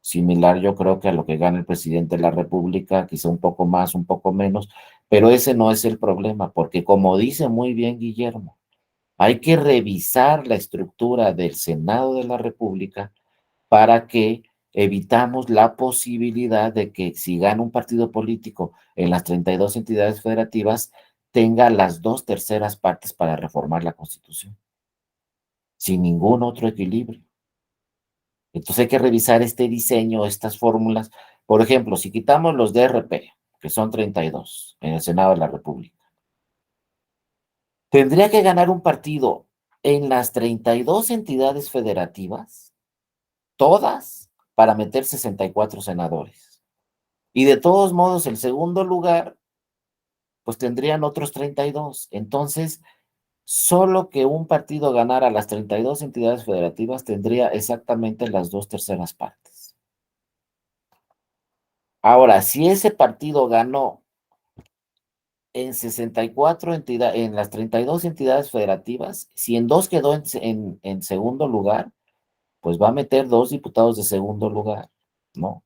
similar, yo creo, que a lo que gana el presidente de la República, quizá un poco más, un poco menos, pero ese no es el problema, porque como dice muy bien Guillermo, hay que revisar la estructura del Senado de la República para que evitamos la posibilidad de que si gana un partido político en las 32 entidades federativas, tenga las 2/3 partes para reformar la Constitución, sin ningún otro equilibrio. Entonces hay que revisar este diseño, estas fórmulas. Por ejemplo, si quitamos los DRP, que son 32 en el Senado de la República, tendría que ganar un partido en las 32 entidades federativas, todas, para meter 64 senadores. Y de todos modos, el segundo lugar, pues tendrían otros 32. Entonces, solo que un partido ganara las 32 entidades federativas tendría exactamente las 2/3 partes. Ahora, si ese partido ganó en 64 entidades, en las 32 entidades federativas, si en dos quedó en segundo lugar, pues va a meter 2 diputados de segundo lugar, ¿no?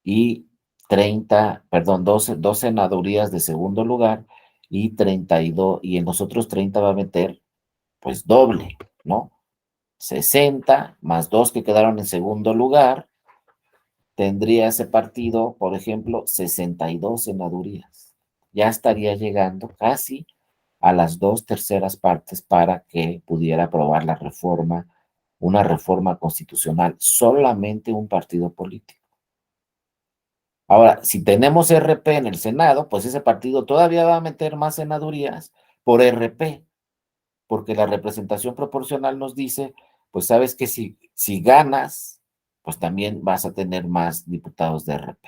Y 30, perdón, 2 senadurías de segundo lugar y 32, y en los otros 30 va a meter, pues doble, ¿no? 60 más 2 que quedaron en segundo lugar, tendría ese partido, por ejemplo, 62 senadurías. Ya estaría llegando casi a las 2/3 partes para que pudiera aprobar la reforma, una reforma constitucional, solamente un partido político. Ahora, si tenemos RP en el Senado, pues ese partido todavía va a meter más senadurías por RP, porque la representación proporcional nos dice, pues sabes que si ganas, pues también vas a tener más diputados de RP.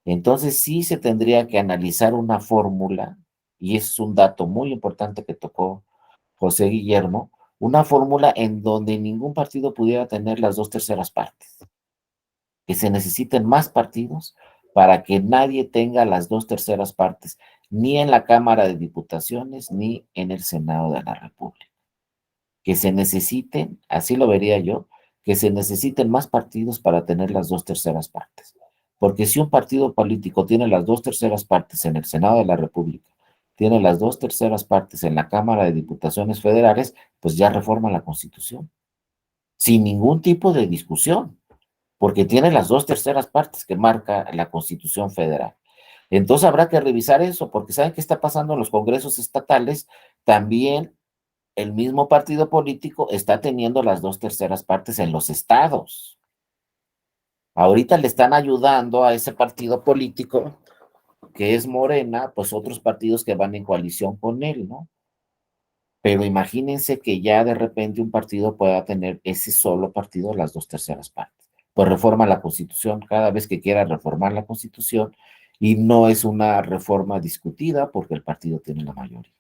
Entonces sí se tendría que analizar una fórmula, y ese es un dato muy importante que tocó José Guillermo, una fórmula en donde ningún partido pudiera tener las 2/3 partes, que se necesiten más partidos para que nadie tenga las 2/3 partes, ni en la Cámara de Diputaciones, ni en el Senado de la República. Que se necesiten, así lo vería yo, que se necesiten más partidos para tener las 2/3 partes. Porque si un partido político tiene las 2/3 partes en el Senado de la República, tiene las 2/3 partes en la Cámara de Diputaciones Federales, pues ya reforma la Constitución, sin ningún tipo de discusión, porque tiene las 2/3 partes que marca la Constitución Federal. Entonces habrá que revisar eso, porque ¿saben qué está pasando en los congresos estatales? También el mismo partido político está teniendo las 2/3 partes en los estados. Ahorita le están ayudando a ese partido político, que es Morena, pues otros partidos que van en coalición con él, ¿no? Pero imagínense que ya de repente un partido pueda tener ese solo partido las 2/3 partes. Pues reforma la Constitución cada vez que quiera reformar la Constitución, y no es una reforma discutida porque el partido tiene la mayoría.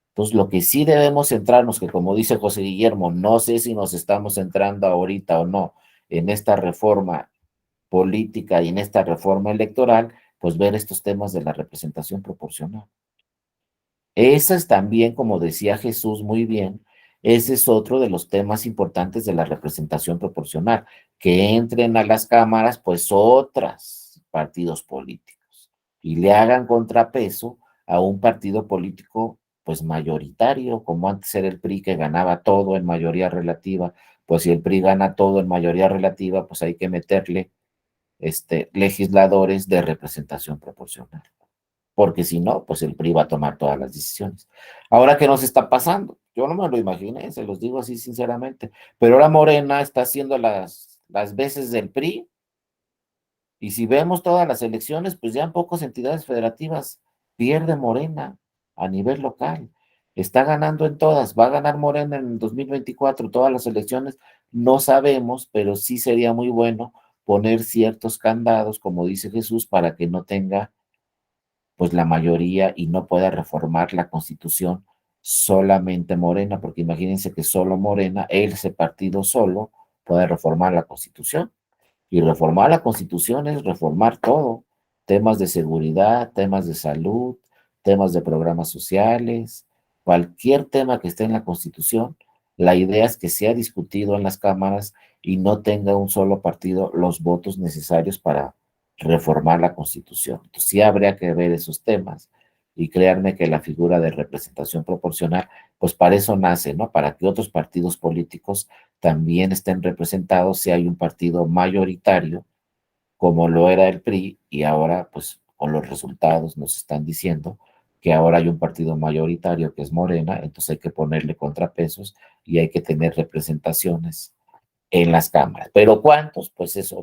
Entonces, lo que sí debemos centrarnos, que como dice José Guillermo, no sé si nos estamos centrando ahorita o no en esta reforma política y en esta reforma electoral, pues ver estos temas de la representación proporcional. Ese es también, como decía Jesús muy bien, ese es otro de los temas importantes de la representación proporcional, que entren a las cámaras, pues otros partidos políticos y le hagan contrapeso a un partido político, pues mayoritario, como antes era el PRI, que ganaba todo en mayoría relativa. Pues si el PRI gana todo en mayoría relativa, pues hay que meterle legisladores de representación proporcional, porque si no, pues el PRI va a tomar todas las decisiones. Ahora, ¿qué nos está pasando? Yo no me lo imaginé, se los digo así sinceramente, pero ahora Morena está haciendo las veces del PRI, y si vemos todas las elecciones, pues ya en pocas entidades federativas pierde Morena a nivel local. Está ganando en todas, va a ganar Morena en 2024, todas las elecciones, no sabemos, pero sí sería muy bueno poner ciertos candados, como dice Jesús, para que no tenga pues la mayoría y no pueda reformar la Constitución solamente Morena, porque imagínense que solo Morena, ese partido solo, puede reformar la Constitución. Y reformar la Constitución es reformar todo: temas de seguridad, temas de salud, temas de programas sociales, cualquier tema que esté en la Constitución. La idea es que sea discutido en las cámaras y no tenga un solo partido los votos necesarios para reformar la Constitución. Entonces sí habría que ver esos temas, y créanme que la figura de representación proporcional, pues para eso nace, ¿no? Para que otros partidos políticos también estén representados si hay un partido mayoritario, como lo era el PRI, y ahora pues con los resultados nos están diciendo que ahora hay un partido mayoritario que es Morena, entonces hay que ponerle contrapesos y hay que tener representaciones en las cámaras. Pero ¿cuántos? Pues es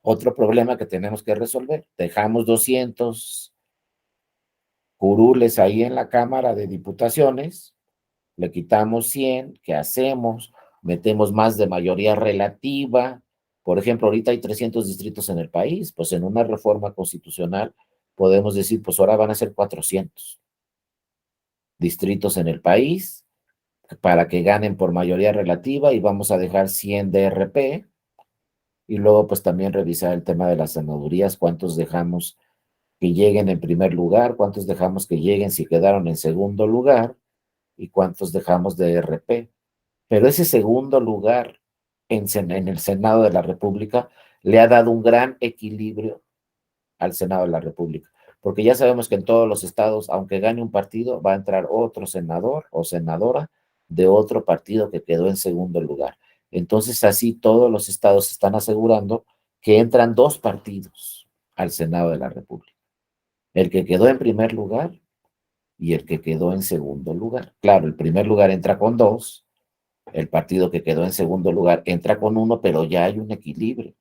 otro problema que tenemos que resolver. Dejamos 200 curules ahí en la Cámara de Diputaciones, le quitamos 100, ¿qué hacemos? Metemos más de mayoría relativa. Por ejemplo, ahorita hay 300 distritos en el país, pues en una reforma constitucional podemos decir, pues ahora van a ser 400 distritos en el país para que ganen por mayoría relativa, y vamos a dejar 100 de RP, y luego pues también revisar el tema de las senadurías, cuántos dejamos que lleguen en primer lugar, cuántos dejamos que lleguen si quedaron en segundo lugar, y cuántos dejamos de RP. Pero ese segundo lugar en el Senado de la República le ha dado un gran equilibrio al Senado de la República, porque ya sabemos que en todos los estados, aunque gane un partido, va a entrar otro senador o senadora de otro partido que quedó en segundo lugar. Entonces así todos los estados están asegurando que entran 2 partidos al Senado de la República. El que quedó en primer lugar y el que quedó en segundo lugar. Claro, el primer lugar entra con 2, el partido que quedó en segundo lugar entra con 1, pero ya hay un equilibrio.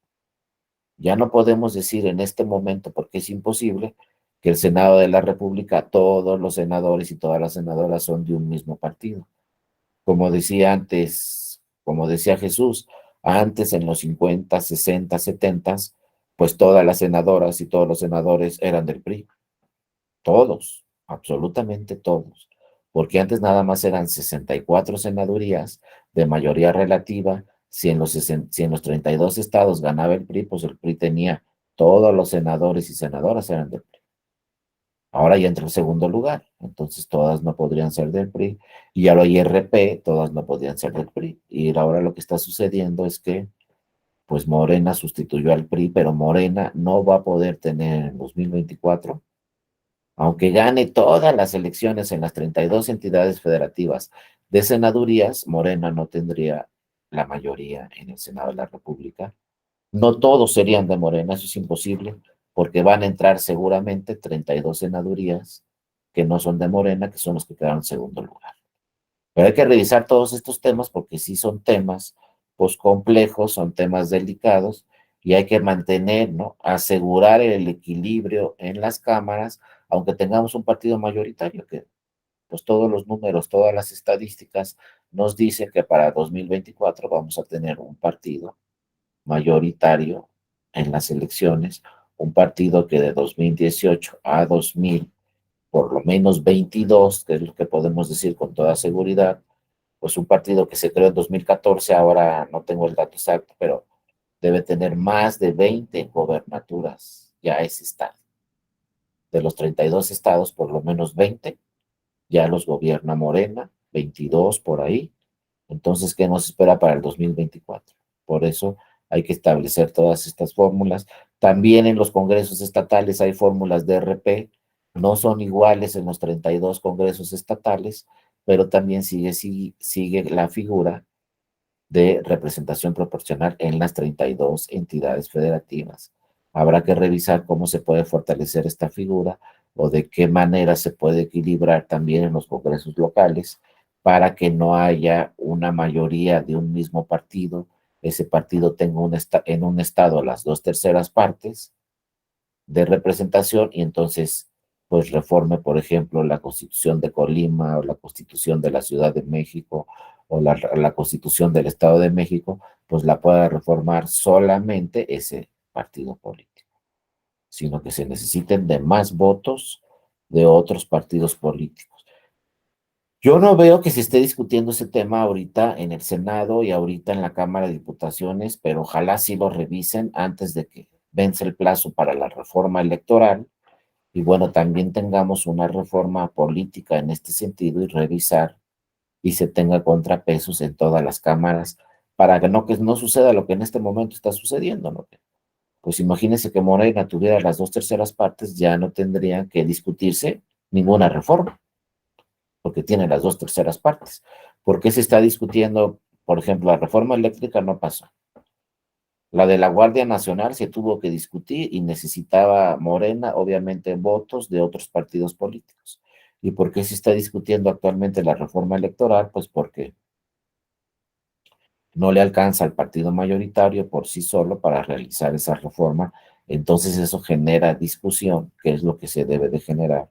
Ya no podemos decir en este momento, porque es imposible, que el Senado de la República, todos los senadores y todas las senadoras son de un mismo partido. Como decía antes, como decía Jesús, antes en los 50, 60, 70, pues todas las senadoras y todos los senadores eran del PRI. Todos, absolutamente todos. Porque antes nada más eran 64 senadurías de mayoría relativa. Si en los 32 estados ganaba el PRI, pues el PRI tenía todos los senadores y senadoras eran del PRI. Ahora ya entra el segundo lugar, entonces todas no podrían ser del PRI, y a lo IRP todas no podían ser del PRI. Y ahora lo que está sucediendo es que, pues Morena sustituyó al PRI, pero Morena no va a poder tener en 2024, aunque gane todas las elecciones en las 32 entidades federativas de senadurías, Morena no tendría la mayoría en el Senado de la República. No todos serían de Morena, eso es imposible, porque van a entrar seguramente 32 senadurías que no son de Morena, que son los que quedaron en segundo lugar. Pero hay que revisar todos estos temas porque sí son temas pues complejos, son temas delicados y hay que mantener, ¿no? Asegurar el equilibrio en las cámaras, aunque tengamos un partido mayoritario, que pues todos los números, todas las estadísticas nos dicen que para 2024 vamos a tener un partido mayoritario en las elecciones, un partido que de 2018 a 2000, por lo menos 22, que es lo que podemos decir con toda seguridad, pues un partido que se creó en 2014, ahora no tengo el dato exacto, pero debe tener más de 20 gobernaturas ya ese estado. De los 32 estados, por lo menos 20 ya los gobierna Morena, 22 por ahí. Entonces, ¿qué nos espera para el 2024? Por eso hay que establecer todas estas fórmulas. También en los congresos estatales hay fórmulas de RP, no son iguales en los 32 congresos estatales, pero también sigue la figura de representación proporcional en las 32 entidades federativas. Habrá que revisar cómo se puede fortalecer esta figura o de qué manera se puede equilibrar también en los congresos locales para que no haya una mayoría de un mismo partido, ese partido tenga en un estado las 2/3 partes de representación y entonces pues reforme, por ejemplo, la Constitución de Colima o la Constitución de la Ciudad de México o la Constitución del Estado de México, pues la pueda reformar solamente ese partido político, sino que se necesiten de más votos de otros partidos políticos. Yo no veo que se esté discutiendo ese tema ahorita en el Senado y ahorita en la Cámara de Diputaciones, pero ojalá sí lo revisen antes de que vence el plazo para la reforma electoral. Y bueno, también tengamos una reforma política en este sentido y revisar y se tenga contrapesos en todas las cámaras para que no suceda lo que en este momento está sucediendo, ¿no? Pues imagínense que Morena tuviera las 2/3 partes, ya no tendría que discutirse ninguna reforma, porque tiene las 2/3 partes. ¿Por qué se está discutiendo, por ejemplo, la reforma eléctrica no pasó? La de la Guardia Nacional se tuvo que discutir y necesitaba Morena, obviamente, votos de otros partidos políticos. ¿Y por qué se está discutiendo actualmente la reforma electoral? Pues porque no le alcanza al partido mayoritario por sí solo para realizar esa reforma. Entonces eso genera discusión, que es lo que se debe de generar,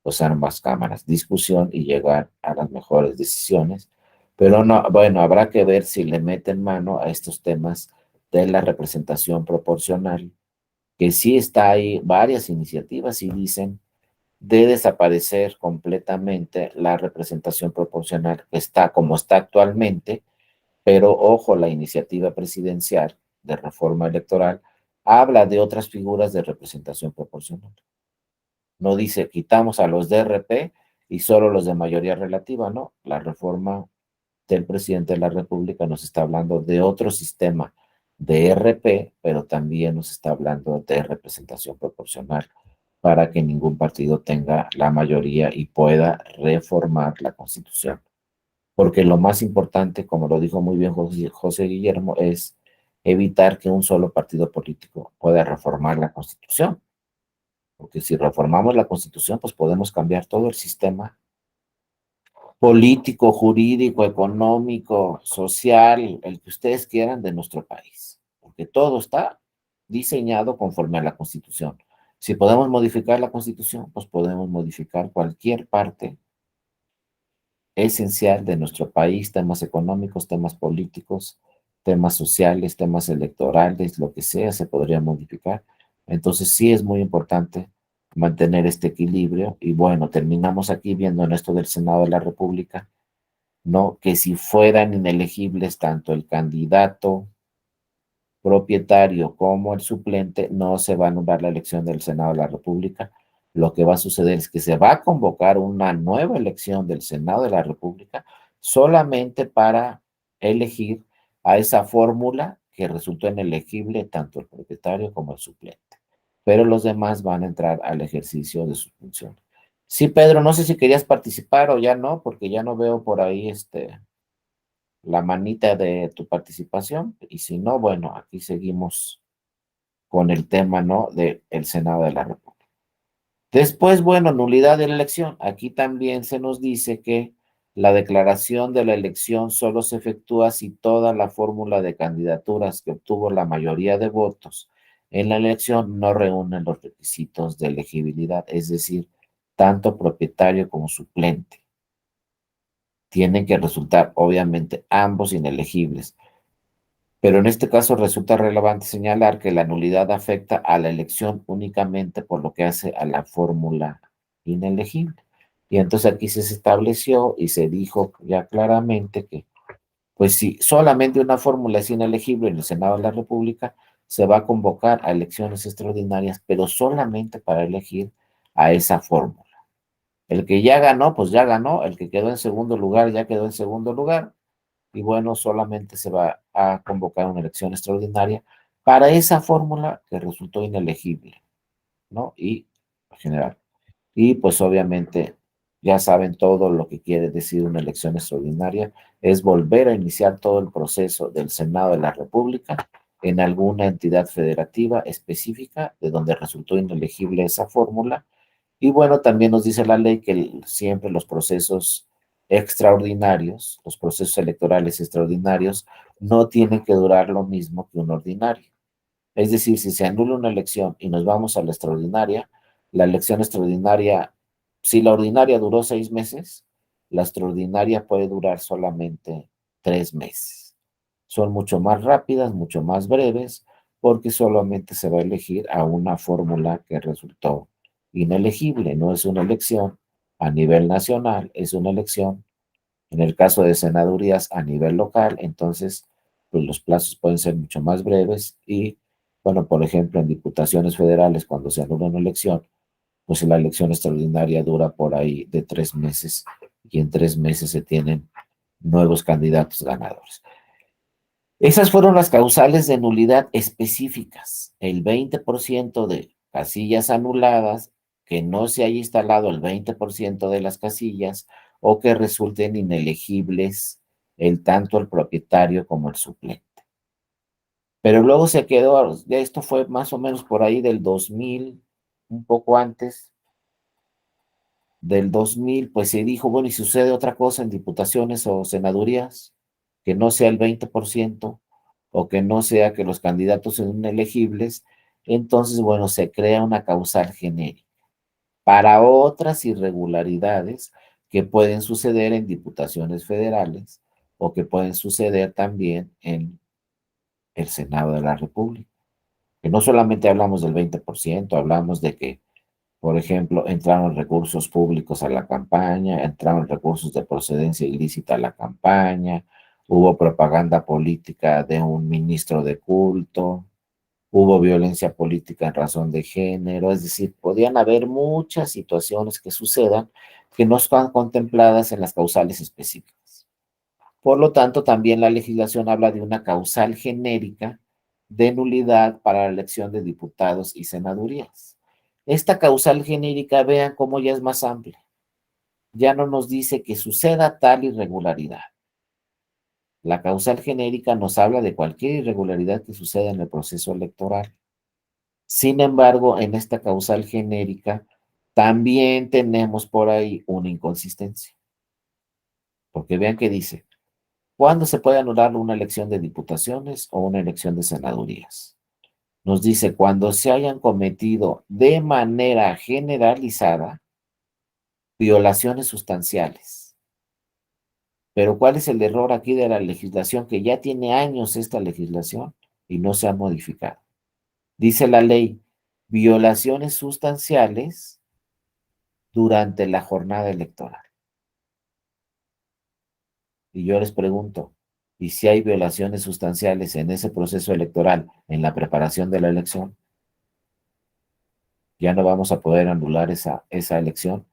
pues ambas cámaras, discusión y llegar a las mejores decisiones. Pero no, bueno, habrá que ver si le meten mano a estos temas de la representación proporcional, que sí está ahí varias iniciativas y dicen de desaparecer completamente la representación proporcional que está como está actualmente, pero ojo, la iniciativa presidencial de reforma electoral habla de otras figuras de representación proporcional. No dice quitamos a los de RP y solo los de mayoría relativa, no. La reforma del presidente de la República nos está hablando de otro sistema de RP, pero también nos está hablando de representación proporcional para que ningún partido tenga la mayoría y pueda reformar la Constitución. Porque lo más importante, como lo dijo muy bien José Guillermo, es evitar que un solo partido político pueda reformar la Constitución. Porque si reformamos la Constitución, pues podemos cambiar todo el sistema político, jurídico, económico, social, el que ustedes quieran de nuestro país. Porque todo está diseñado conforme a la Constitución. Si podemos modificar la Constitución, pues podemos modificar cualquier parte esencial de nuestro país, temas económicos, temas políticos, temas sociales, temas electorales, lo que sea, se podría modificar. Entonces sí es muy importante mantener este equilibrio. Y bueno, terminamos aquí viendo en esto del Senado de la República, ¿no? Que si fueran inelegibles tanto el candidato propietario como el suplente, no se va a anular la elección del Senado de la República. Lo que va a suceder es que se va a convocar una nueva elección del Senado de la República solamente para elegir a esa fórmula que resultó inelegible tanto el propietario como el suplente. Pero los demás van a entrar al ejercicio de sus funciones. Sí, Pedro, no sé si querías participar o ya no, porque ya no veo por ahí la manita de tu participación, y si no, bueno, aquí seguimos con el tema, ¿no?, del Senado de la República. Después, bueno, nulidad de la elección. Aquí también se nos dice que la declaración de la elección solo se efectúa si toda la fórmula de candidaturas que obtuvo la mayoría de votos en la elección no reúnen los requisitos de elegibilidad, es decir, tanto propietario como suplente. Tienen que resultar, obviamente, ambos inelegibles. Pero en este caso resulta relevante señalar que la nulidad afecta a la elección únicamente por lo que hace a la fórmula inelegible. Y entonces aquí se estableció y se dijo ya claramente que, pues si solamente una fórmula es inelegible en el Senado de la República, se va a convocar a elecciones extraordinarias, pero solamente para elegir a esa fórmula. El que ya ganó, pues ya ganó. El que quedó en segundo lugar, ya quedó en segundo lugar. Y bueno, solamente se va a convocar una elección extraordinaria para esa fórmula que resultó inelegible, ¿no? Y general. Y pues obviamente ya saben todo lo que quiere decir una elección extraordinaria, es volver a iniciar todo el proceso del Senado de la República en alguna entidad federativa específica de donde resultó inelegible esa fórmula. Y bueno, también nos dice la ley que siempre los procesos extraordinarios, los procesos electorales extraordinarios, no tienen que durar lo mismo que un ordinario. Es decir, si se anula una elección y nos vamos a la extraordinaria, la elección extraordinaria, si la ordinaria duró 6 meses, la extraordinaria puede durar solamente 3 meses. Son mucho más rápidas, mucho más breves, porque solamente se va a elegir a una fórmula que resultó inelegible. No es una elección a nivel nacional, es una elección, en el caso de senadurías, a nivel local. Entonces pues los plazos pueden ser mucho más breves y, bueno, por ejemplo, en diputaciones federales, cuando se anula una elección, pues la elección extraordinaria dura por ahí de 3 meses y en 3 meses se tienen nuevos candidatos ganadores. Esas fueron las causales de nulidad específicas. El 20% de casillas anuladas, que no se haya instalado el 20% de las casillas o que resulten inelegibles tanto el propietario como el suplente. Pero luego se quedó, esto fue más o menos por ahí del 2000, un poco antes del 2000, pues se dijo, bueno, y sucede otra cosa en diputaciones o senadurías, que no sea el 20%, o que no sea que los candidatos sean elegibles, entonces, bueno, se crea una causal genérica para otras irregularidades que pueden suceder en diputaciones federales o que pueden suceder también en el Senado de la República. Que no solamente hablamos del 20%, hablamos de que, por ejemplo, entraron recursos públicos a la campaña, entraron recursos de procedencia ilícita a la campaña, hubo propaganda política de un ministro de culto, hubo violencia política en razón de género, es decir, podían haber muchas situaciones que sucedan que no están contempladas en las causales específicas. Por lo tanto, también la legislación habla de una causal genérica de nulidad para la elección de diputados y senadurías. Esta causal genérica, vean cómo ya es más amplia. Ya no nos dice que suceda tal irregularidad. La causal genérica nos habla de cualquier irregularidad que suceda en el proceso electoral. Sin embargo, en esta causal genérica también tenemos por ahí una inconsistencia. Porque vean que dice, ¿cuándo se puede anular una elección de diputaciones o una elección de senadurías? Nos dice, cuando se hayan cometido de manera generalizada violaciones sustanciales. Pero ¿cuál es el error aquí de la legislación? Que ya tiene años esta legislación y no se ha modificado. Dice la ley, violaciones sustanciales durante la jornada electoral. Y yo les pregunto, ¿y si hay violaciones sustanciales en ese proceso electoral, en la preparación de la elección? ¿Ya no vamos a poder anular esa elección?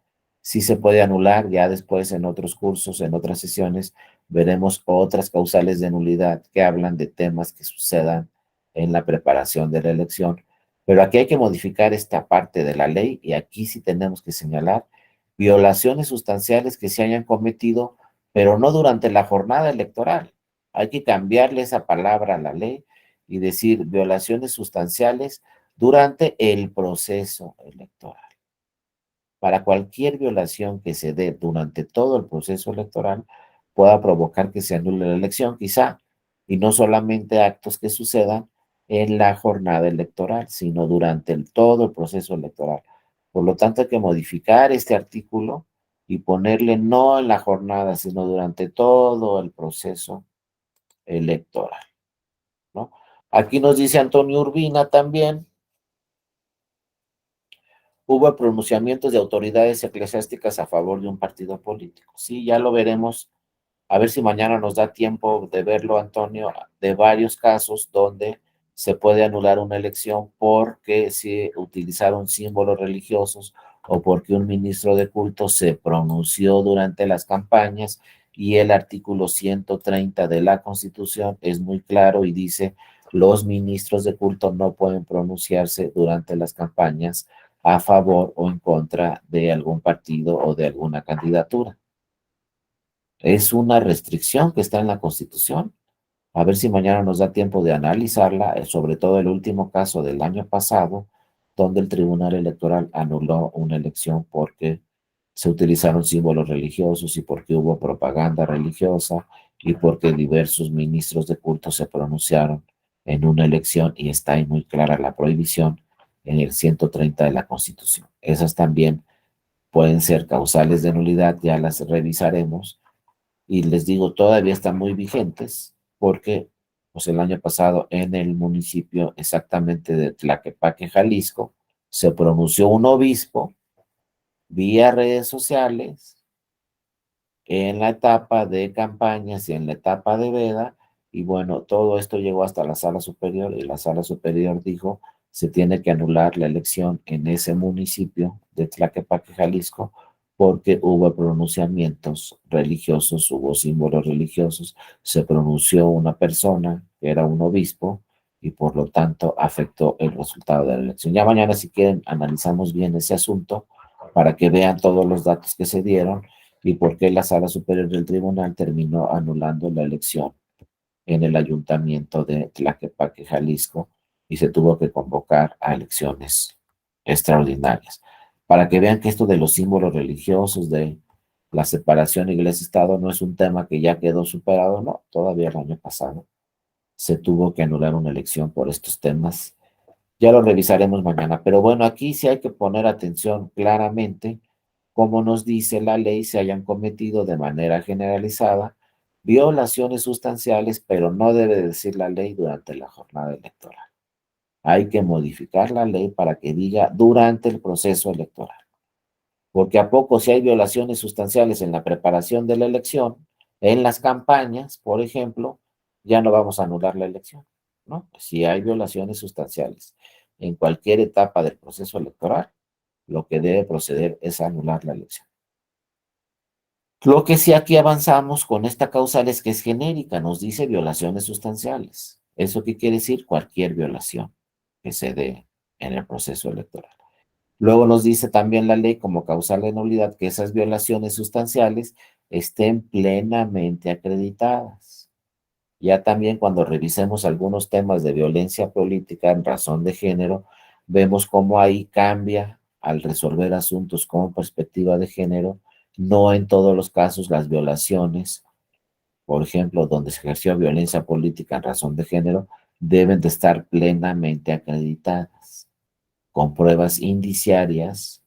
Sí se puede anular, ya después en otros cursos, en otras sesiones, veremos otras causales de nulidad que hablan de temas que sucedan en la preparación de la elección. Pero aquí hay que modificar esta parte de la ley y aquí sí tenemos que señalar violaciones sustanciales que se hayan cometido, pero no durante la jornada electoral. Hay que cambiarle esa palabra a la ley y decir violaciones sustanciales durante el proceso electoral. Para cualquier violación que se dé durante todo el proceso electoral pueda provocar que se anule la elección, quizá, y no solamente actos que sucedan en la jornada electoral, sino durante todo el proceso electoral. Por lo tanto, hay que modificar este artículo y ponerle no en la jornada, sino durante todo el proceso electoral, ¿no? Aquí nos dice Antonio Urbina también, hubo pronunciamientos de autoridades eclesiásticas a favor de un partido político. Sí, ya lo veremos. A ver si mañana nos da tiempo de verlo, Antonio, de varios casos donde se puede anular una elección porque se utilizaron símbolos religiosos o porque un ministro de culto se pronunció durante las campañas y el artículo 130 de la Constitución es muy claro y dice los ministros de culto no pueden pronunciarse durante las campañas a favor o en contra de algún partido o de alguna candidatura. Es una restricción que está en la Constitución. A ver si mañana nos da tiempo de analizarla, sobre todo el último caso del año pasado, donde el Tribunal Electoral anuló una elección porque se utilizaron símbolos religiosos y porque hubo propaganda religiosa y porque diversos ministros de culto se pronunciaron en una elección y está ahí muy clara la prohibición en el 130 de la Constitución. Esas también pueden ser causales de nulidad, ya las revisaremos y les digo, todavía están muy vigentes porque pues el año pasado en el municipio exactamente de Tlaquepaque, Jalisco, se pronunció un obispo vía redes sociales en la etapa de campañas y en la etapa de veda, y bueno, todo esto llegó hasta la sala superior y la sala superior dijo se tiene que anular la elección en ese municipio de Tlaquepaque, Jalisco, porque hubo pronunciamientos religiosos, hubo símbolos religiosos, se pronunció una persona que era un obispo y por lo tanto afectó el resultado de la elección. Ya mañana si quieren analizamos bien ese asunto para que vean todos los datos que se dieron y por qué la Sala Superior del Tribunal terminó anulando la elección en el ayuntamiento de Tlaquepaque, Jalisco, y se tuvo que convocar a elecciones extraordinarias. Para que vean que esto de los símbolos religiosos, de la separación iglesia-estado, no es un tema que ya quedó superado, no, todavía el año pasado se tuvo que anular una elección por estos temas. Ya lo revisaremos mañana, pero bueno, aquí sí hay que poner atención claramente, como nos dice la ley, se hayan cometido de manera generalizada violaciones sustanciales, pero no debe decir la ley durante la jornada electoral. Hay que modificar la ley para que diga durante el proceso electoral. Porque a poco si hay violaciones sustanciales en la preparación de la elección, en las campañas, por ejemplo, ya no vamos a anular la elección, ¿no? Si hay violaciones sustanciales en cualquier etapa del proceso electoral, lo que debe proceder es anular la elección. Lo que sí aquí avanzamos con esta causal es que es genérica, nos dice violaciones sustanciales. ¿Eso qué quiere decir? Cualquier violación que se dé en el proceso electoral. Luego nos dice también la ley como causal de nulidad que esas violaciones sustanciales estén plenamente acreditadas. Ya también cuando revisemos algunos temas de violencia política en razón de género, vemos cómo ahí cambia al resolver asuntos con perspectiva de género, no en todos los casos las violaciones, por ejemplo, donde se ejerció violencia política en razón de género, deben de estar plenamente acreditadas con pruebas indiciarias.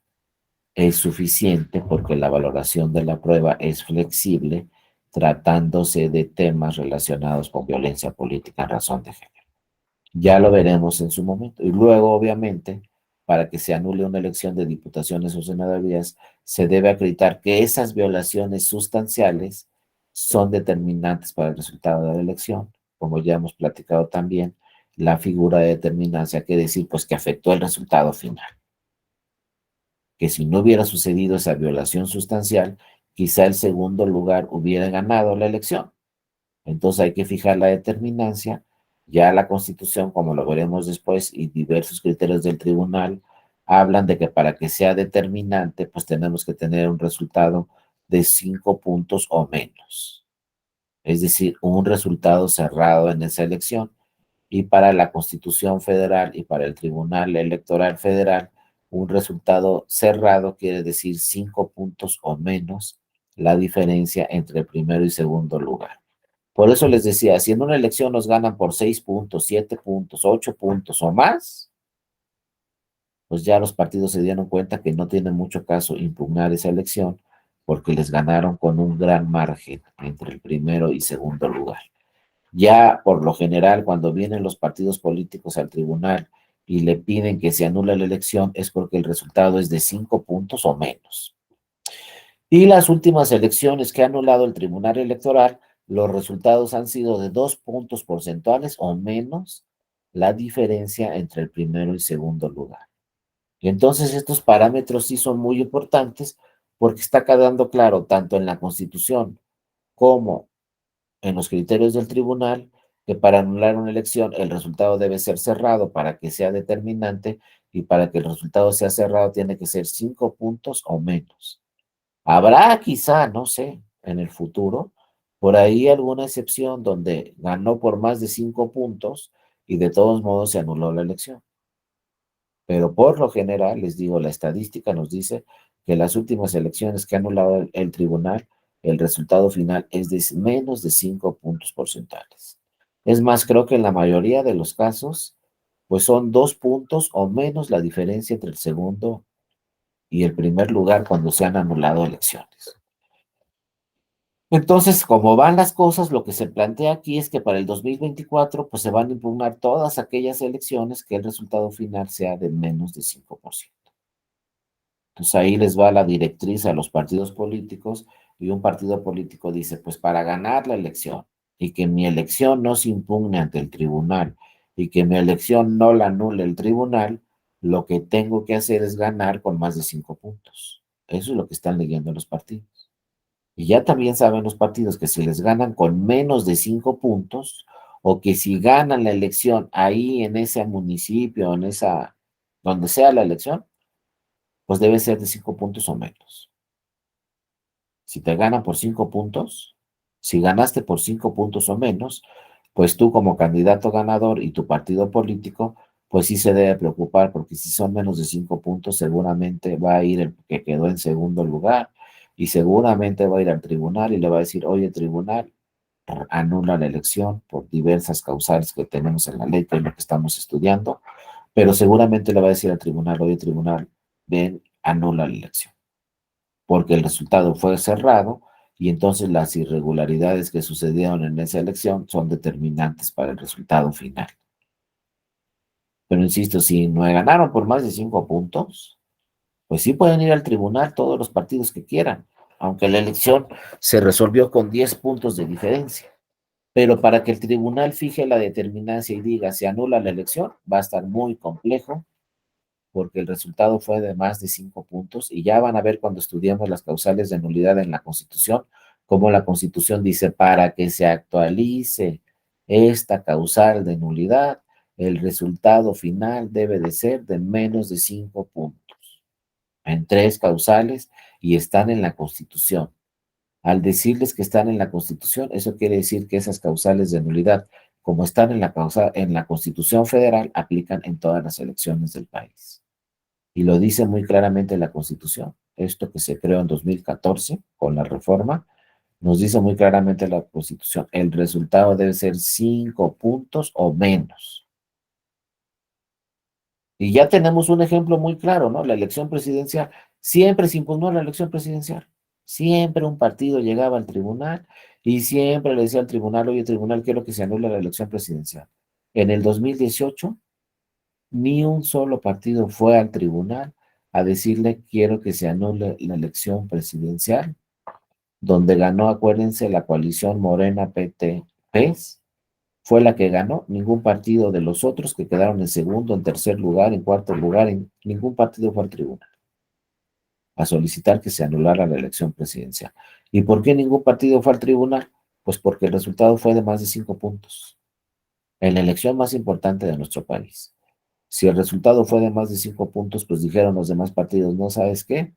Es suficiente porque la valoración de la prueba es flexible tratándose de temas relacionados con violencia política en razón de género. Ya lo veremos en su momento. Y luego, obviamente, para que se anule una elección de diputaciones o senadurías, se debe acreditar que esas violaciones sustanciales son determinantes para el resultado de la elección. Como ya hemos platicado también, la figura de determinancia quiere decir pues que afectó el resultado final. Que si no hubiera sucedido esa violación sustancial, quizá el segundo lugar hubiera ganado la elección. Entonces hay que fijar la determinancia. Ya la Constitución, como lo veremos después, y diversos criterios del tribunal hablan de que para que sea determinante, pues tenemos que tener un resultado de 5 puntos o menos. Es decir, un resultado cerrado en esa elección. Y para la Constitución Federal y para el Tribunal Electoral Federal, un resultado cerrado quiere decir 5 puntos o menos la diferencia entre el primero y segundo lugar. Por eso les decía, si en una elección nos ganan por 6 puntos, 7 puntos, 8 puntos o más, pues ya los partidos se dieron cuenta que no tiene mucho caso impugnar esa elección porque les ganaron con un gran margen entre el primero y segundo lugar. Ya por lo general, cuando vienen los partidos políticos al tribunal y le piden que se anule la elección, es porque el resultado es de 5 puntos o menos. Y las últimas elecciones que ha anulado el Tribunal Electoral, los resultados han sido de 2 puntos porcentuales o menos la diferencia entre el primero y segundo lugar. Y entonces estos parámetros sí son muy importantes porque está quedando claro tanto en la Constitución como en los criterios del tribunal que para anular una elección el resultado debe ser cerrado para que sea determinante y para que el resultado sea cerrado tiene que ser 5 puntos o menos. Habrá quizá, no sé, en el futuro, por ahí alguna excepción donde ganó por más de 5 puntos y de todos modos se anuló la elección. Pero por lo general, les digo, la estadística nos dice que las últimas elecciones que ha anulado el tribunal, el resultado final es de menos de 5 puntos porcentuales. Es más, creo que en la mayoría de los casos, pues son 2 puntos o menos la diferencia entre el segundo y el primer lugar cuando se han anulado elecciones. Entonces, como van las cosas, lo que se plantea aquí es que para el 2024, pues se van a impugnar todas aquellas elecciones que el resultado final sea de menos de 5%. Entonces ahí les va la directriz a los partidos políticos y un partido político dice, pues para ganar la elección y que mi elección no se impugne ante el tribunal y que mi elección no la anule el tribunal, lo que tengo que hacer es ganar con más de 5 puntos. Eso es lo que están leyendo los partidos. Y ya también saben los partidos que si les ganan con menos de 5 puntos, o que si ganan la elección ahí en ese municipio, en esa, donde sea la elección, pues debe ser de 5 puntos o menos. Si te ganan por 5 puntos, si ganaste por 5 puntos o menos, pues tú como candidato ganador y tu partido político, pues sí se debe preocupar, porque si son menos de 5 puntos, seguramente va a ir el que quedó en segundo lugar y seguramente va a ir al tribunal y le va a decir, oye, tribunal, anula la elección por diversas causales que tenemos en la ley, que es lo que estamos estudiando, pero seguramente le va a decir al tribunal, oye, tribunal, ven, anula la elección, porque el resultado fue cerrado y entonces las irregularidades que sucedieron en esa elección son determinantes para el resultado final. Pero insisto, si no ganaron por más de 5 puntos, pues sí pueden ir al tribunal todos los partidos que quieran, aunque la elección se resolvió con 10 puntos de diferencia. Pero para que el tribunal fije la determinancia y diga se anula la elección, va a estar muy complejo porque el resultado fue de más de 5 puntos y ya van a ver cuando estudiemos las causales de nulidad en la Constitución, cómo la Constitución dice para que se actualice esta causal de nulidad, el resultado final debe de ser de menos de 5 puntos en 3 causales y están en la Constitución. Al decirles que están en la Constitución, eso quiere decir que esas causales de nulidad, como están en la Constitución Federal, aplican en todas las elecciones del país. Y lo dice muy claramente la Constitución. Esto que se creó en 2014 con la reforma, nos dice muy claramente la Constitución, el resultado debe ser 5 puntos o menos. Y ya tenemos un ejemplo muy claro, ¿no? La elección presidencial, siempre se impugnó la elección presidencial. Siempre un partido llegaba al tribunal y siempre le decía al tribunal, oye, tribunal, quiero que se anule la elección presidencial. En el 2018, ni un solo partido fue al tribunal a decirle, quiero que se anule la elección presidencial, donde ganó, acuérdense, la coalición Morena-PT-PES, fue la que ganó. Ningún partido de los otros que quedaron en segundo, en tercer lugar, en cuarto lugar, ningún partido fue al tribunal a solicitar que se anulara la elección presidencial. ¿Y por qué ningún partido fue al tribunal? Pues porque el resultado fue de más de 5 puntos, en la elección más importante de nuestro país. Si el resultado fue de más de 5 puntos, pues dijeron los demás partidos, ¿no sabes qué?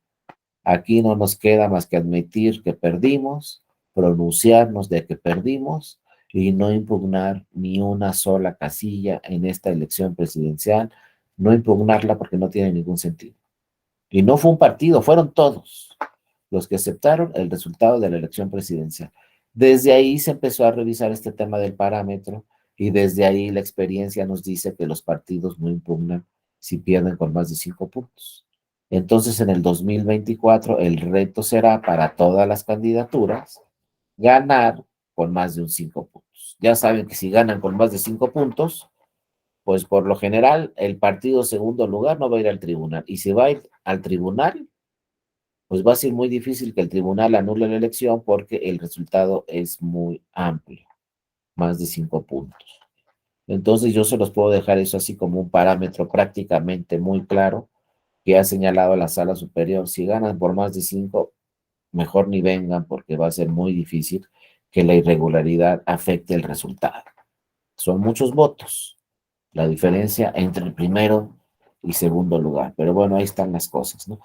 Aquí no nos queda más que admitir que perdimos, pronunciarnos de que perdimos y no impugnar ni una sola casilla en esta elección presidencial, no impugnarla porque no tiene ningún sentido. Y no fue un partido, fueron todos los que aceptaron el resultado de la elección presidencial. Desde ahí se empezó a revisar este tema del parámetro y desde ahí la experiencia nos dice que los partidos no impugnan si pierden con más de 5 puntos. Entonces, en el 2024, el reto será para todas las candidaturas ganar con más de un 5 puntos. Ya saben que si ganan con más de 5 puntos, pues por lo general el partido segundo lugar no va a ir al tribunal. Y si va a ir al tribunal, pues va a ser muy difícil que el tribunal anule la elección porque el resultado es muy amplio, más de 5 puntos. Entonces yo se los puedo dejar eso así como un parámetro prácticamente muy claro que ha señalado la sala superior. Si ganan por más de 5, mejor ni vengan porque va a ser muy difícil que la irregularidad afecte el resultado. Son muchos votos, la diferencia entre el primero y segundo lugar. Pero bueno, ahí están las cosas, ¿no?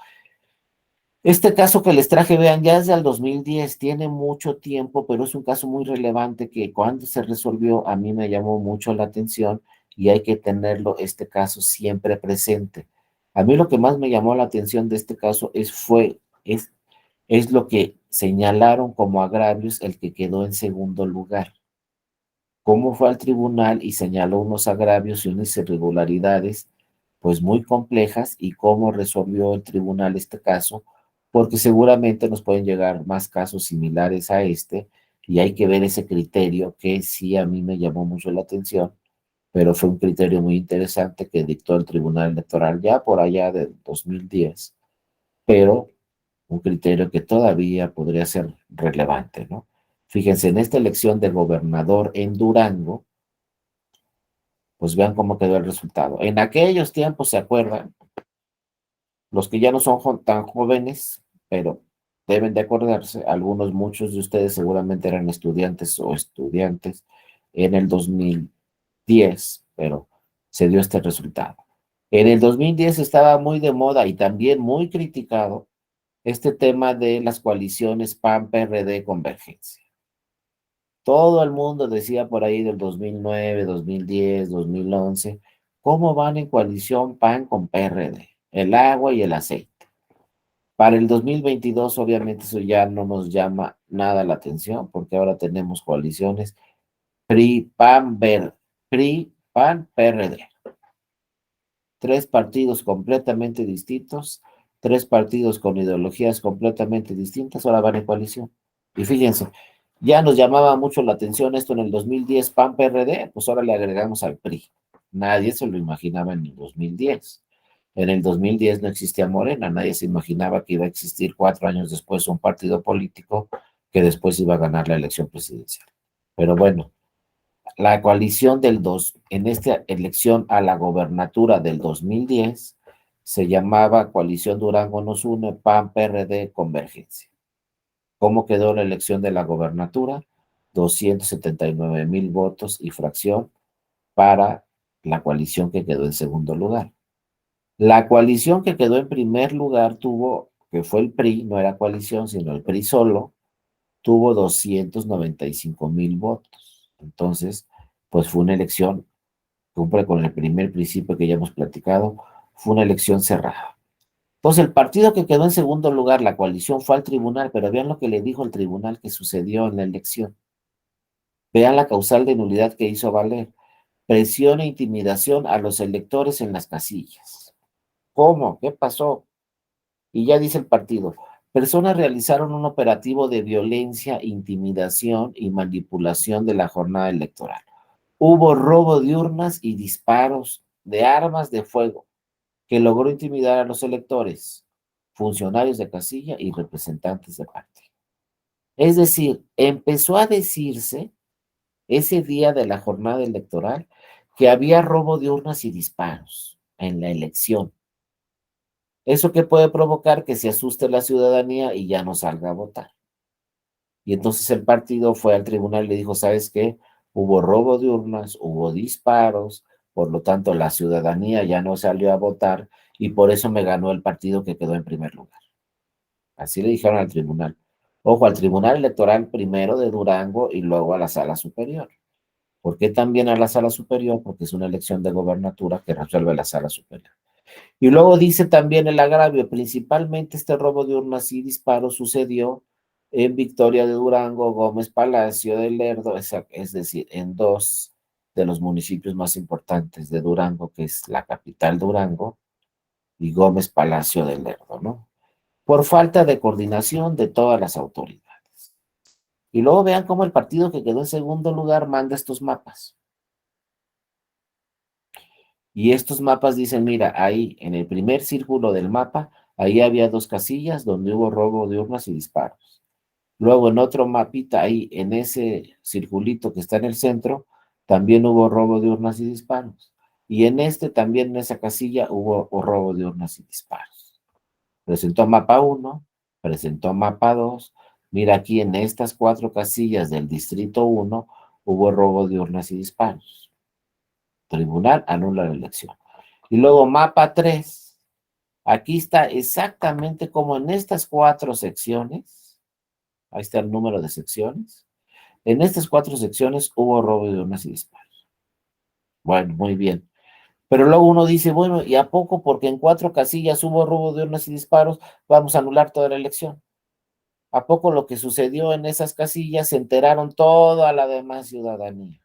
Este caso que les traje, vean, ya es del 2010, tiene mucho tiempo, pero es un caso muy relevante que cuando se resolvió a mí me llamó mucho la atención y hay que tenerlo, este caso, siempre presente. A mí lo que más me llamó la atención de este caso es lo que señalaron como agravios el que quedó en segundo lugar. Cómo fue al tribunal y señaló unos agravios y unas irregularidades, pues muy complejas, y cómo resolvió el tribunal este caso, porque seguramente nos pueden llegar más casos similares a este, y hay que ver ese criterio que sí a mí me llamó mucho la atención, pero fue un criterio muy interesante que dictó el Tribunal Electoral ya por allá del 2010, pero un criterio que todavía podría ser relevante, ¿no? Fíjense, en esta elección de gobernador en Durango, pues vean cómo quedó el resultado. En aquellos tiempos, ¿se acuerdan? Los que ya no son tan jóvenes, pero deben de acordarse, algunos, muchos de ustedes seguramente eran estudiantes o estudiantes en el 2010, pero se dio este resultado. En el 2010 estaba muy de moda y también muy criticado este tema de las coaliciones PAN-PRD Convergencia. Todo el mundo decía por ahí del 2009, 2010, 2011, ¿cómo van en coalición PAN con PRD? El agua y el aceite. Para el 2022, obviamente, eso ya no nos llama nada la atención, porque ahora tenemos coaliciones PRI, PAN, PRI, PAN, PRD. 3 partidos completamente distintos, 3 partidos con ideologías completamente distintas, ahora van en coalición. Y fíjense, ya nos llamaba mucho la atención esto en el 2010, PAN-PRD, pues ahora le agregamos al PRI. Nadie se lo imaginaba en el 2010. En el 2010 no existía Morena, nadie se imaginaba que iba a existir 4 años después un partido político que después iba a ganar la elección presidencial. Pero bueno, la coalición en esta elección a la gobernatura del 2010 se llamaba Coalición Durango Nos Une, PAN, PRD, Convergencia. ¿Cómo quedó la elección de la gobernatura? 279,000 votos y fracción para la coalición que quedó en segundo lugar. La coalición que quedó en primer lugar que fue el PRI, no era coalición, sino el PRI solo, tuvo 295,000 votos. Entonces, pues fue una elección, cumple con el primer principio que ya hemos platicado, fue una elección cerrada. Entonces, el partido que quedó en segundo lugar, la coalición, fue al tribunal, pero vean lo que le dijo el tribunal que sucedió en la elección. Vean la causal de nulidad que hizo valer. Presión e intimidación a los electores en las casillas. ¿Cómo? ¿Qué pasó? Y ya dice el partido, personas realizaron un operativo de violencia, intimidación y manipulación de la jornada electoral. Hubo robo de urnas y disparos de armas de fuego que logró intimidar a los electores, funcionarios de casilla y representantes de partido. Es decir, empezó a decirse ese día de la jornada electoral que había robo de urnas y disparos en la elección. ¿Eso qué puede provocar? Que se asuste la ciudadanía y ya no salga a votar. Y entonces el partido fue al tribunal y le dijo, ¿sabes qué? Hubo robo de urnas, hubo disparos, por lo tanto la ciudadanía ya no salió a votar y por eso me ganó el partido que quedó en primer lugar. Así le dijeron al tribunal. Ojo, al tribunal electoral primero de Durango y luego a la sala superior. ¿Por qué también a la sala superior? Porque es una elección de gobernatura que resuelve la sala superior. Y luego dice también el agravio, principalmente este robo de urnas y disparos sucedió en Victoria de Durango, Gómez Palacio de Lerdo, es decir, en dos de los municipios más importantes de Durango, que es la capital Durango, y Gómez Palacio de Lerdo, ¿no? Por falta de coordinación de todas las autoridades. Y luego vean cómo el partido que quedó en segundo lugar manda estos mapas. Y estos mapas dicen, mira, ahí en el primer círculo del mapa, ahí había 2 casillas donde hubo robo de urnas y disparos. Luego en otro mapita, ahí en ese circulito que está en el centro, también hubo robo de urnas y disparos. Y en este también, en esa casilla, hubo robo de urnas y disparos. Presentó mapa 1, presentó mapa 2. Mira, aquí en estas 4 casillas del distrito 1, hubo robo de urnas y disparos. Tribunal anula la elección. Y luego mapa 3, aquí está exactamente como en estas 4 secciones, ahí está el número de secciones, en estas 4 secciones hubo robo de urnas y disparos. Bueno, muy bien. Pero luego uno dice, bueno, ¿y a poco? Porque en 4 casillas hubo robo de urnas y disparos, vamos a anular toda la elección. ¿A poco lo que sucedió en esas casillas se enteraron toda la demás ciudadanía?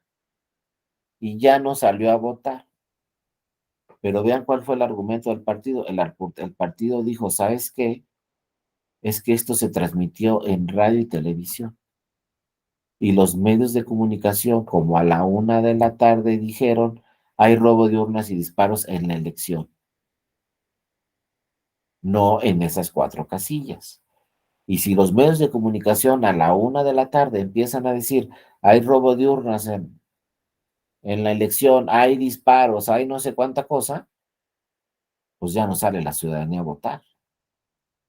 Y ya no salió a votar. Pero vean cuál fue el argumento del partido. El partido dijo, ¿sabes qué? Es que esto se transmitió en radio y televisión. Y los medios de comunicación, como a la 1 de la tarde, dijeron, hay robo de urnas y disparos en la elección. No en esas 4 casillas. Y si los medios de comunicación a la 1 de la tarde empiezan a decir, hay robo de urnas en la elección, hay disparos, hay no sé cuánta cosa, pues ya no sale la ciudadanía a votar.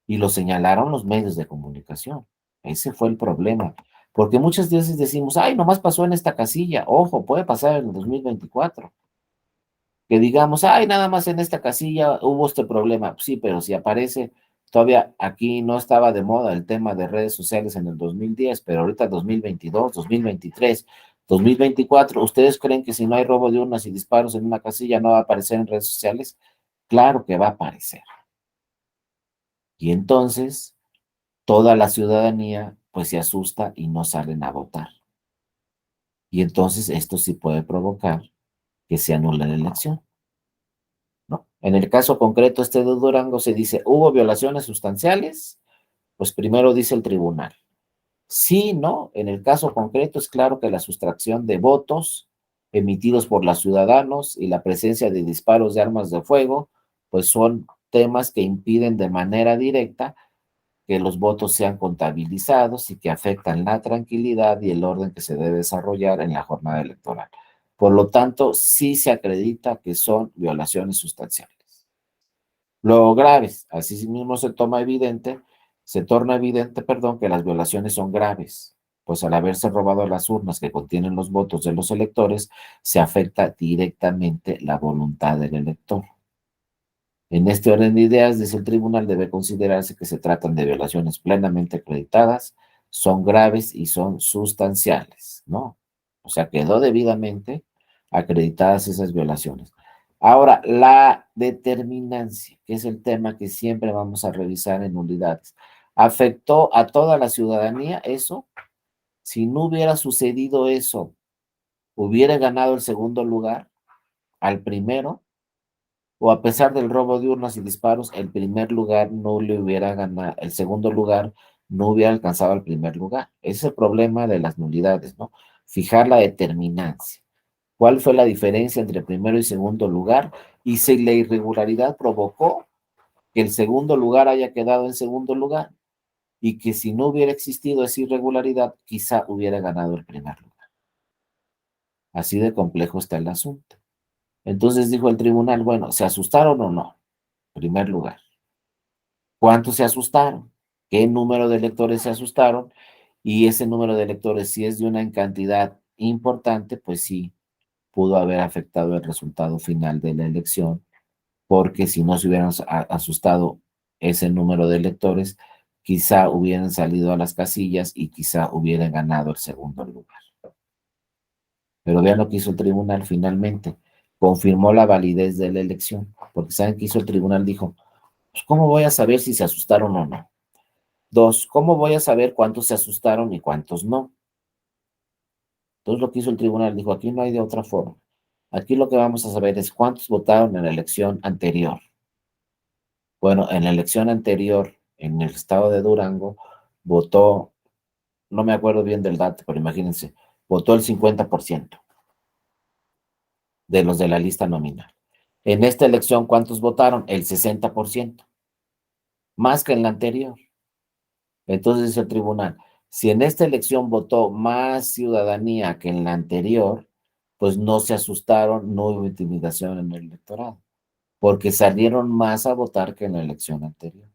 Y lo señalaron los medios de comunicación. Ese fue el problema. Porque muchas veces decimos, ay, nomás pasó en esta casilla. Ojo, puede pasar en el 2024. Que digamos, ay, nada más en esta casilla hubo este problema. Sí, pero si aparece, todavía aquí no estaba de moda el tema de redes sociales en el 2010, pero ahorita 2022, 2023, 2024, ¿ustedes creen que si no hay robo de urnas y disparos en una casilla no va a aparecer en redes sociales? Claro que va a aparecer. Y entonces toda la ciudadanía pues se asusta y no salen a votar. Y entonces esto sí puede provocar que se anule la elección, ¿no? En el caso concreto este de Durango se dice, ¿hubo violaciones sustanciales? Pues primero dice el tribunal. Sí, ¿no? En el caso concreto es claro que la sustracción de votos emitidos por los ciudadanos y la presencia de disparos de armas de fuego, pues son temas que impiden de manera directa que los votos sean contabilizados y que afectan la tranquilidad y el orden que se debe desarrollar en la jornada electoral. Por lo tanto, sí se acredita que son violaciones sustanciales. Luego graves, así mismo se torna evidente, que las violaciones son graves, pues al haberse robado las urnas que contienen los votos de los electores, se afecta directamente la voluntad del elector. En este orden de ideas, dice el tribunal, debe considerarse que se tratan de violaciones plenamente acreditadas son graves y son sustanciales, ¿no? O sea, quedó debidamente acreditadas esas violaciones. Ahora, la determinancia, que es el tema que siempre vamos a revisar en nulidades. ¿Afectó a toda la ciudadanía eso? Si no hubiera sucedido eso, ¿hubiera ganado el segundo lugar al primero? ¿O a pesar del robo de urnas y disparos, el primer lugar no le hubiera ganado, el segundo lugar no hubiera alcanzado al primer lugar? Ese es el problema de las nulidades, ¿no? Fijar la determinancia. ¿Cuál fue la diferencia entre primero y segundo lugar? Y si la irregularidad provocó que el segundo lugar haya quedado en segundo lugar y que si no hubiera existido esa irregularidad, quizá hubiera ganado el primer lugar. Así de complejo está el asunto. Entonces dijo el tribunal, bueno, ¿se asustaron o no? En primer lugar. ¿Cuántos se asustaron? ¿Qué número de electores se asustaron? Y ese número de electores, si es de una cantidad importante, pues sí, pudo haber afectado el resultado final de la elección, porque si no se hubieran asustado ese número de electores, quizá hubieran salido a las casillas y quizá hubieran ganado el segundo lugar. Pero vean lo que hizo el tribunal finalmente. Confirmó la validez de la elección, porque ¿saben qué hizo el tribunal? Dijo, pues, ¿cómo voy a saber si se asustaron o no? Dos, ¿cómo voy a saber cuántos se asustaron y cuántos no? Entonces lo que hizo el tribunal, dijo, aquí no hay de otra forma. Aquí lo que vamos a saber es cuántos votaron en la elección anterior. Bueno, en la elección anterior, en el estado de Durango, votó, no me acuerdo bien del dato, pero imagínense, votó el 50% de los de la lista nominal. En esta elección, ¿cuántos votaron? El 60%, más que en la anterior. Entonces dice el tribunal, si en esta elección votó más ciudadanía que en la anterior, pues no se asustaron, no hubo intimidación en el electorado, porque salieron más a votar que en la elección anterior.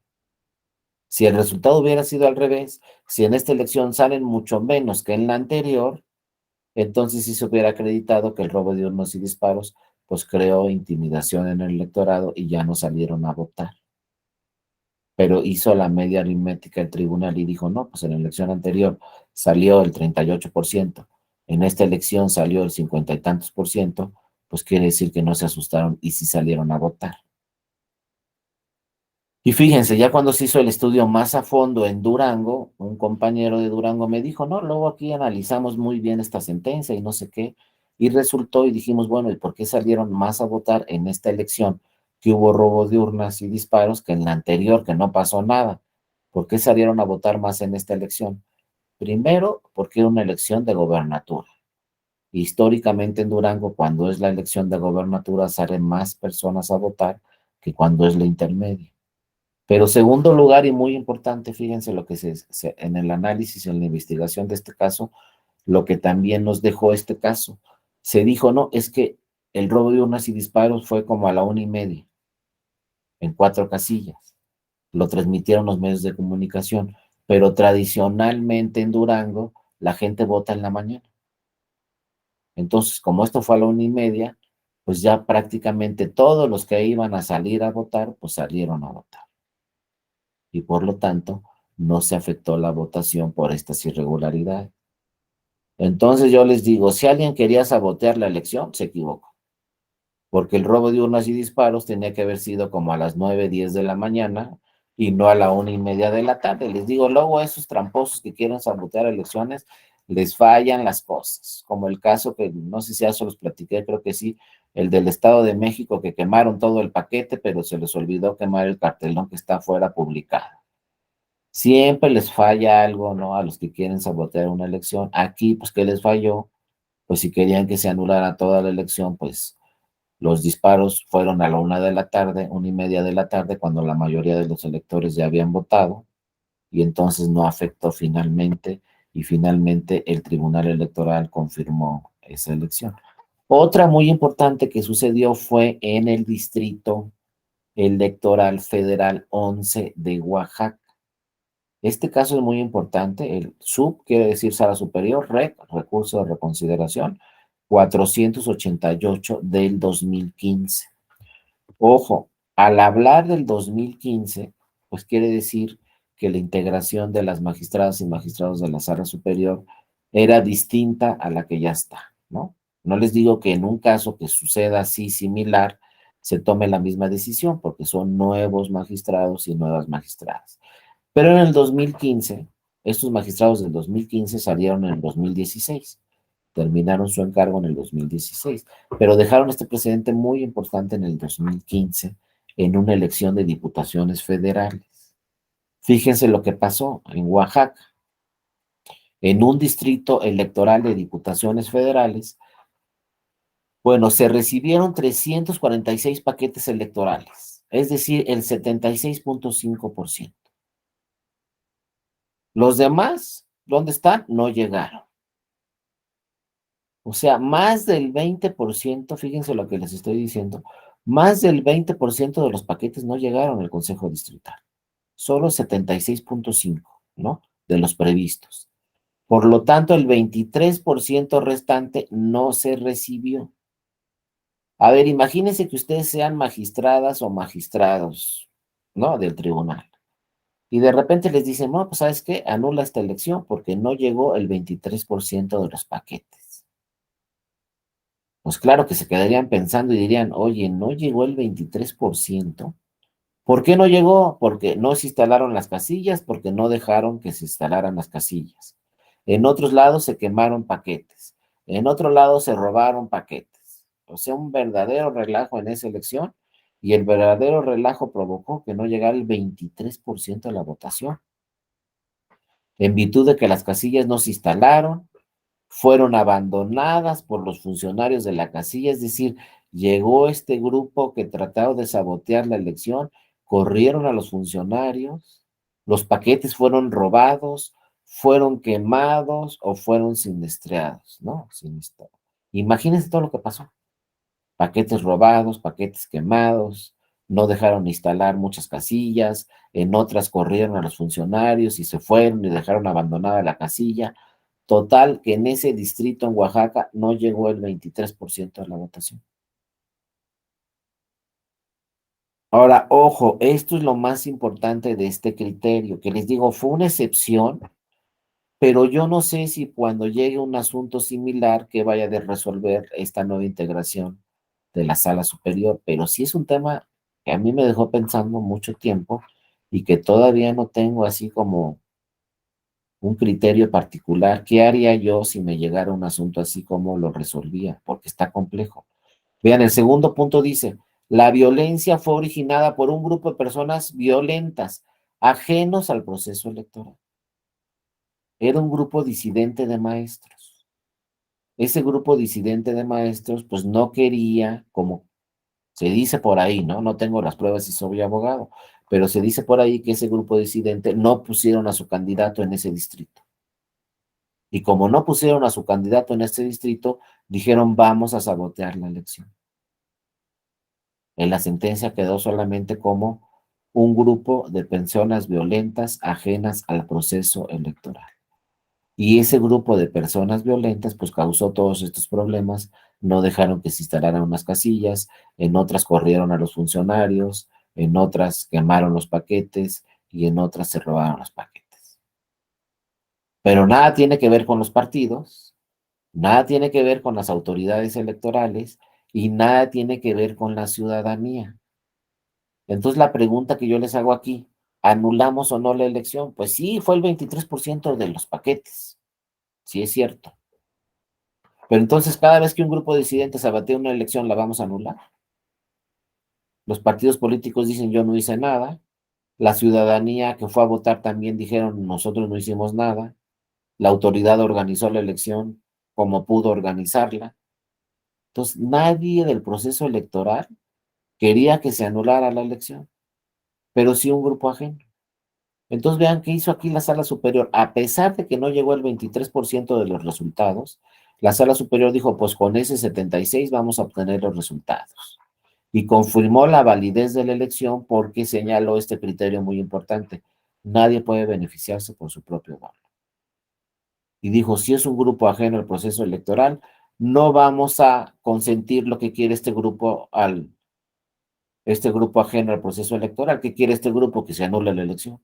Si el resultado hubiera sido al revés, si en esta elección salen mucho menos que en la anterior, entonces sí se hubiera acreditado que el robo de urnas y disparos pues creó intimidación en el electorado y ya no salieron a votar. Pero hizo la media aritmética el tribunal y dijo, no, pues en la elección anterior salió el 38%, en esta elección salió el 50 y tantos por ciento, pues quiere decir que no se asustaron y sí salieron a votar. Y fíjense, ya cuando se hizo el estudio más a fondo en Durango, un compañero de Durango me dijo, no, luego aquí analizamos muy bien esta sentencia y no sé qué, y resultó y dijimos, bueno, ¿y por qué salieron más a votar en esta elección que hubo robo de urnas y disparos que en la anterior, que no pasó nada? ¿Por qué salieron a votar más en esta elección? Primero, porque era una elección de gobernatura. Históricamente en Durango, cuando es la elección de gobernatura, salen más personas a votar que cuando es la intermedia. Pero segundo lugar y muy importante, fíjense lo que en el análisis, en la investigación de este caso, lo que también nos dejó este caso. Se dijo, no, es que el robo de urnas y disparos fue como a la 1:30, en 4 casillas. Lo transmitieron los medios de comunicación, pero tradicionalmente en Durango la gente vota en la mañana. Entonces, como esto fue a la 1:30, pues ya prácticamente todos los que iban a salir a votar, pues salieron a votar. Y por lo tanto no se afectó la votación por estas irregularidades. Entonces yo les digo, si alguien quería sabotear la elección, se equivocó, porque el robo de urnas y disparos tenía que haber sido como a las 9:10 de la mañana y no a la 1:30 de la tarde. Les digo, luego esos tramposos que quieren sabotear elecciones, les fallan las cosas, como el caso que no sé si ya se los platiqué, creo que sí, el del Estado de México, que quemaron todo el paquete, pero se les olvidó quemar el cartelón que está afuera publicado. Siempre les falla algo, ¿no? A los que quieren sabotear una elección. Aquí, pues, ¿qué les falló? Pues si querían que se anulara toda la elección, pues los disparos fueron a la 1:00 de la tarde, 1:30 de la tarde, cuando la mayoría de los electores ya habían votado, y entonces no afectó finalmente, y finalmente el Tribunal Electoral confirmó esa elección. Otra muy importante que sucedió fue en el Distrito Electoral Federal 11 de Oaxaca. Este caso es muy importante. El SUP quiere decir Sala Superior, recurso de reconsideración, 488 del 2015. Ojo, al hablar del 2015, pues quiere decir que la integración de las magistradas y magistrados de la Sala Superior era distinta a la que ya está, ¿no? No les digo que en un caso que suceda así similar se tome la misma decisión, porque son nuevos magistrados y nuevas magistradas. Pero en el 2015, estos magistrados del 2015 salieron en el 2016, terminaron su encargo en el 2016, pero dejaron este precedente muy importante en el 2015 en una elección de diputaciones federales. Fíjense lo que pasó en Oaxaca. En un distrito electoral de diputaciones federales, bueno, se recibieron 346 paquetes electorales, es decir, el 76.5%. Los demás, ¿dónde están? No llegaron. O sea, más del 20%, fíjense lo que les estoy diciendo, más del 20% de los paquetes no llegaron al Consejo Distrital. Solo 76.5, ¿no? De los previstos. Por lo tanto, el 23% restante no se recibió. A ver, imagínense que ustedes sean magistradas o magistrados, ¿no? Del tribunal. Y de repente les dicen, no, pues ¿sabes qué? Anula esta elección porque no llegó el 23% de los paquetes. Pues claro que se quedarían pensando y dirían, oye, ¿no llegó el 23%? ¿Por qué no llegó? Porque no se instalaron las casillas, porque no dejaron que se instalaran las casillas. En otros lados se quemaron paquetes. En otro lado se robaron paquetes. O sea, un verdadero relajo en esa elección y el verdadero relajo provocó que no llegara el 23% de la votación. En virtud de que las casillas no se instalaron, fueron abandonadas por los funcionarios de la casilla, es decir, llegó este grupo que trataron de sabotear la elección, corrieron a los funcionarios, los paquetes fueron robados, fueron quemados o fueron sinestreados, ¿no? Imagínense todo lo que pasó. Paquetes robados, paquetes quemados, no dejaron instalar muchas casillas, en otras corrieron a los funcionarios y se fueron y dejaron abandonada la casilla. Total, que en ese distrito en Oaxaca no llegó el 23% de la votación. Ahora, ojo, esto es lo más importante de este criterio, que les digo, fue una excepción, pero yo no sé si cuando llegue un asunto similar que vaya a resolver esta nueva integración de la sala superior, pero sí es un tema que a mí me dejó pensando mucho tiempo y que todavía no tengo así como un criterio particular. ¿Qué haría yo si me llegara un asunto así, como lo resolvía? Porque está complejo. Vean, el segundo punto dice, la violencia fue originada por un grupo de personas violentas, ajenos al proceso electoral. Era un grupo disidente de maestros. Ese grupo disidente de maestros, pues no quería, como se dice por ahí, ¿no? No tengo las pruebas y soy abogado, pero se dice por ahí que ese grupo disidente no pusieron a su candidato en ese distrito. Y como no pusieron a su candidato en este distrito, dijeron, vamos a sabotear la elección. En la sentencia quedó solamente como un grupo de personas violentas ajenas al proceso electoral. Y ese grupo de personas violentas pues causó todos estos problemas, no dejaron que se instalaran unas casillas, en otras corrieron a los funcionarios, en otras quemaron los paquetes y en otras se robaron los paquetes. Pero nada tiene que ver con los partidos, nada tiene que ver con las autoridades electorales y nada tiene que ver con la ciudadanía. Entonces la pregunta que yo les hago aquí, ¿anulamos o no la elección? Pues sí, fue el 23% de los paquetes, sí es cierto. Pero entonces cada vez que un grupo de disidentes sabotea una elección, ¿la vamos a anular? Los partidos políticos dicen yo no hice nada, la ciudadanía que fue a votar también dijeron nosotros no hicimos nada, la autoridad organizó la elección como pudo organizarla. Entonces nadie del proceso electoral quería que se anulara la elección, pero sí un grupo ajeno. Entonces vean qué hizo aquí la Sala Superior. A pesar de que no llegó el 23% de los resultados, la Sala Superior dijo, pues con ese 76 vamos a obtener los resultados. Y confirmó la validez de la elección porque señaló este criterio muy importante. Nadie puede beneficiarse por su propio valor. Y dijo, si es un grupo ajeno al proceso electoral, no vamos a consentir lo que quiere este grupo ajeno al proceso electoral. ¿Qué quiere este grupo? Que se anule la elección.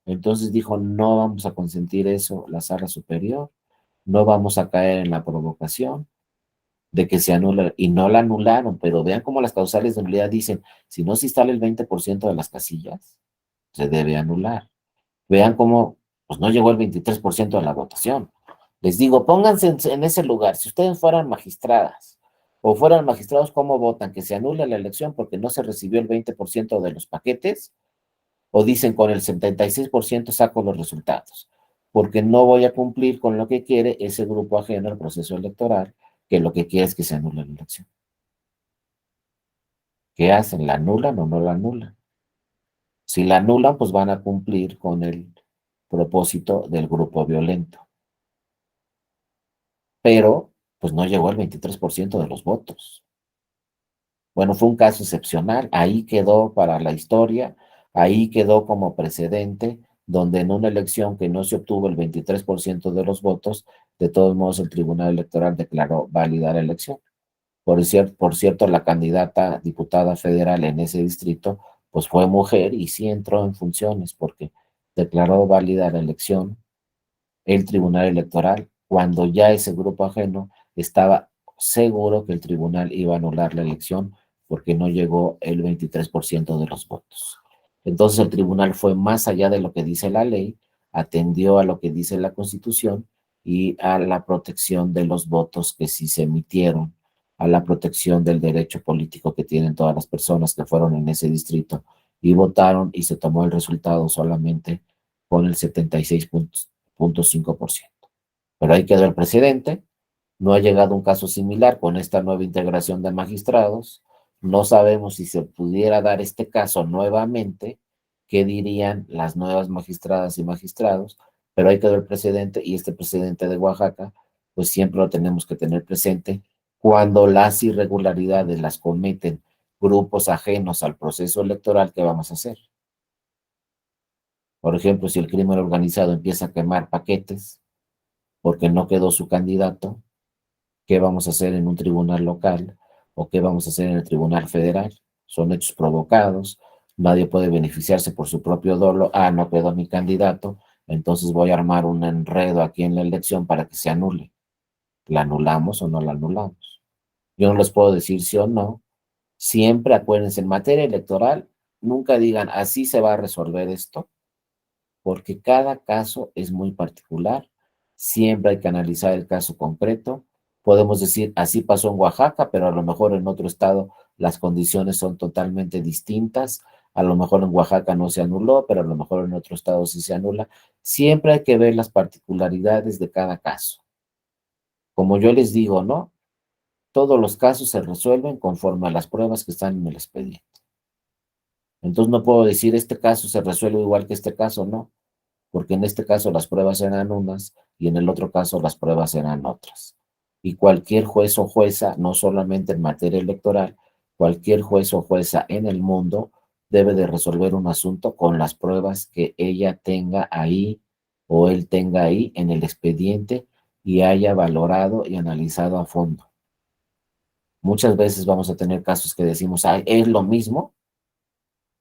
Entonces dijo, no vamos a consentir eso, la sala superior, no vamos a caer en la provocación de que se anule, y no la anularon, pero vean cómo las causales de nulidad dicen, si no se instala el 20% de las casillas, se debe anular. Vean cómo, pues no llegó el 23% de la votación. Les digo, pónganse en ese lugar, si ustedes fueran magistradas, o fueran magistrados, ¿cómo votan? ¿Que se anule la elección porque no se recibió el 20% de los paquetes? ¿O dicen con el 76% saco los resultados? Porque no voy a cumplir con lo que quiere ese grupo ajeno al proceso electoral, que lo que quiere es que se anule la elección. ¿Qué hacen? ¿La anulan o no la anulan? Si la anulan, pues van a cumplir con el propósito del grupo violento. Pero, pues no llegó el 23% de los votos. Bueno, fue un caso excepcional, ahí quedó para la historia, ahí quedó como precedente, donde en una elección que no se obtuvo el 23% de los votos, de todos modos el Tribunal Electoral declaró válida la elección. Por cierto, la candidata diputada federal en ese distrito, pues fue mujer y sí entró en funciones porque declaró válida la elección el Tribunal Electoral cuando ya ese grupo ajeno estaba seguro que el tribunal iba a anular la elección porque no llegó el 23% de los votos. Entonces el tribunal fue más allá de lo que dice la ley, atendió a lo que dice la Constitución y a la protección de los votos que sí se emitieron, a la protección del derecho político que tienen todas las personas que fueron en ese distrito y votaron, y se tomó el resultado solamente con el 76.5%. Pero ahí quedó el presidente, no ha llegado un caso similar con esta nueva integración de magistrados, no sabemos si se pudiera dar este caso nuevamente, qué dirían las nuevas magistradas y magistrados, pero ahí quedó el presidente, y este presidente de Oaxaca, pues siempre lo tenemos que tener presente. Cuando las irregularidades las cometen grupos ajenos al proceso electoral, ¿qué vamos a hacer? Por ejemplo, si el crimen organizado empieza a quemar paquetes porque no quedó su candidato, ¿qué vamos a hacer en un tribunal local o qué vamos a hacer en el tribunal federal? Son hechos provocados, nadie puede beneficiarse por su propio dolo. No quedó mi candidato, entonces voy a armar un enredo aquí en la elección para que se anule. ¿La anulamos o no la anulamos? Yo no les puedo decir sí o no. Siempre acuérdense, en materia electoral, nunca digan así se va a resolver esto, porque cada caso es muy particular. Siempre hay que analizar el caso concreto. Podemos decir, así pasó en Oaxaca, pero a lo mejor en otro estado las condiciones son totalmente distintas. A lo mejor en Oaxaca no se anuló, pero a lo mejor en otro estado sí se anula. Siempre hay que ver las particularidades de cada caso. Como yo les digo, ¿no? Todos los casos se resuelven conforme a las pruebas que están en el expediente. Entonces no puedo decir, este caso se resuelve igual que este caso, no, porque en este caso las pruebas eran unas y en el otro caso las pruebas eran otras. Y cualquier juez o jueza, no solamente en materia electoral, cualquier juez o jueza en el mundo debe de resolver un asunto con las pruebas que ella tenga ahí o él tenga ahí en el expediente y haya valorado y analizado a fondo. Muchas veces vamos a tener casos que decimos, es lo mismo,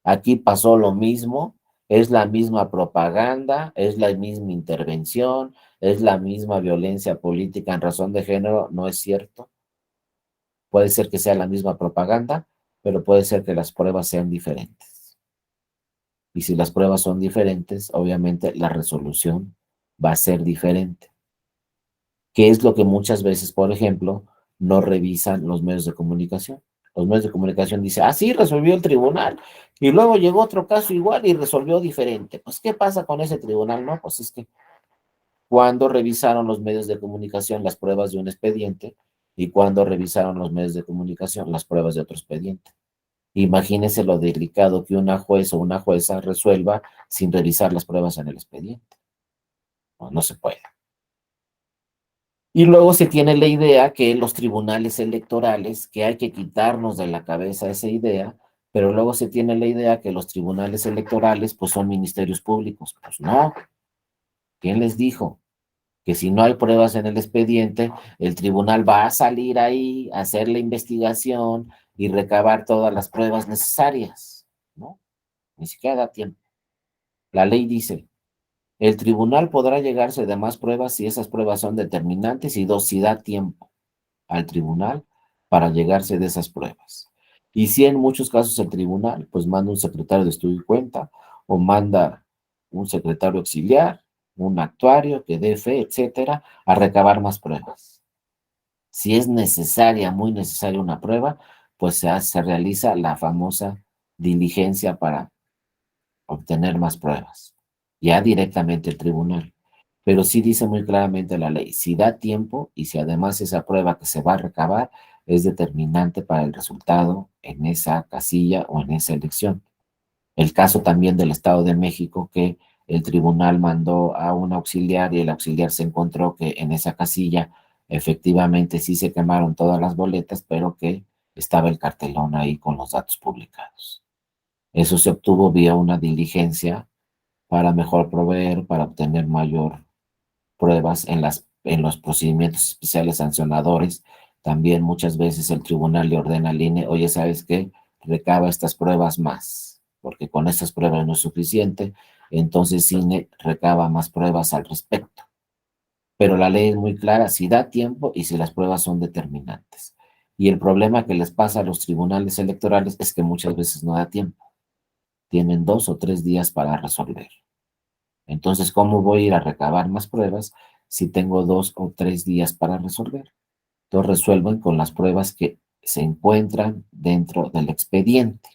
aquí pasó lo mismo, es la misma propaganda, es la misma intervención, es la misma violencia política en razón de género. No es cierto. Puede ser que sea la misma propaganda, pero puede ser que las pruebas sean diferentes. Y si las pruebas son diferentes, obviamente la resolución va a ser diferente. ¿Qué es lo que muchas veces, por ejemplo, no revisan los medios de comunicación? Los medios de comunicación dicen, sí, resolvió el tribunal, y luego llegó otro caso igual y resolvió diferente. Pues, ¿qué pasa con ese tribunal? No, pues es que cuando revisaron los medios de comunicación las pruebas de un expediente y cuando revisaron los medios de comunicación las pruebas de otro expediente. Imagínense lo delicado que una juez o una jueza resuelva sin revisar las pruebas en el expediente. No, no se puede. Y luego se tiene la idea que los tribunales electorales, que hay que quitarnos de la cabeza esa idea, pero luego se tiene la idea que los tribunales electorales pues son ministerios públicos. Pues no. ¿Quién les dijo? Que si no hay pruebas en el expediente, el tribunal va a salir ahí, a hacer la investigación y recabar todas las pruebas necesarias, ¿no? Ni siquiera da tiempo. La ley dice, El tribunal podrá llegarse de más pruebas si esas pruebas son determinantes y dos, si da tiempo al tribunal para llegarse de esas pruebas. Y si en muchos casos el tribunal pues manda un secretario de estudio y cuenta o manda un secretario auxiliar, un actuario que dé fe, etcétera, a recabar más pruebas. Si es necesaria, muy necesaria una prueba, pues se realiza la famosa diligencia para obtener más pruebas, ya directamente el tribunal. Pero sí dice muy claramente la ley, si da tiempo y si además esa prueba que se va a recabar es determinante para el resultado en esa casilla o en esa elección. El caso también del Estado de México, que el tribunal mandó a un auxiliar y el auxiliar se encontró que en esa casilla efectivamente sí se quemaron todas las boletas, pero que estaba el cartelón ahí con los datos publicados. Eso se obtuvo vía una diligencia para mejor proveer, para obtener mayor pruebas en los procedimientos especiales sancionadores. También muchas veces el tribunal le ordena al INE, oye, ¿sabes qué? Recaba estas pruebas más, porque con estas pruebas no es suficiente, entonces INE recaba más pruebas al respecto. Pero la ley es muy clara, si da tiempo y si las pruebas son determinantes. Y el problema que les pasa a los tribunales electorales es que muchas veces no da tiempo. Tienen 2 o 3 días para resolver. Entonces, ¿cómo voy a ir a recabar más pruebas si tengo 2 o 3 días para resolver? Entonces, resuelven con las pruebas que se encuentran dentro del expediente.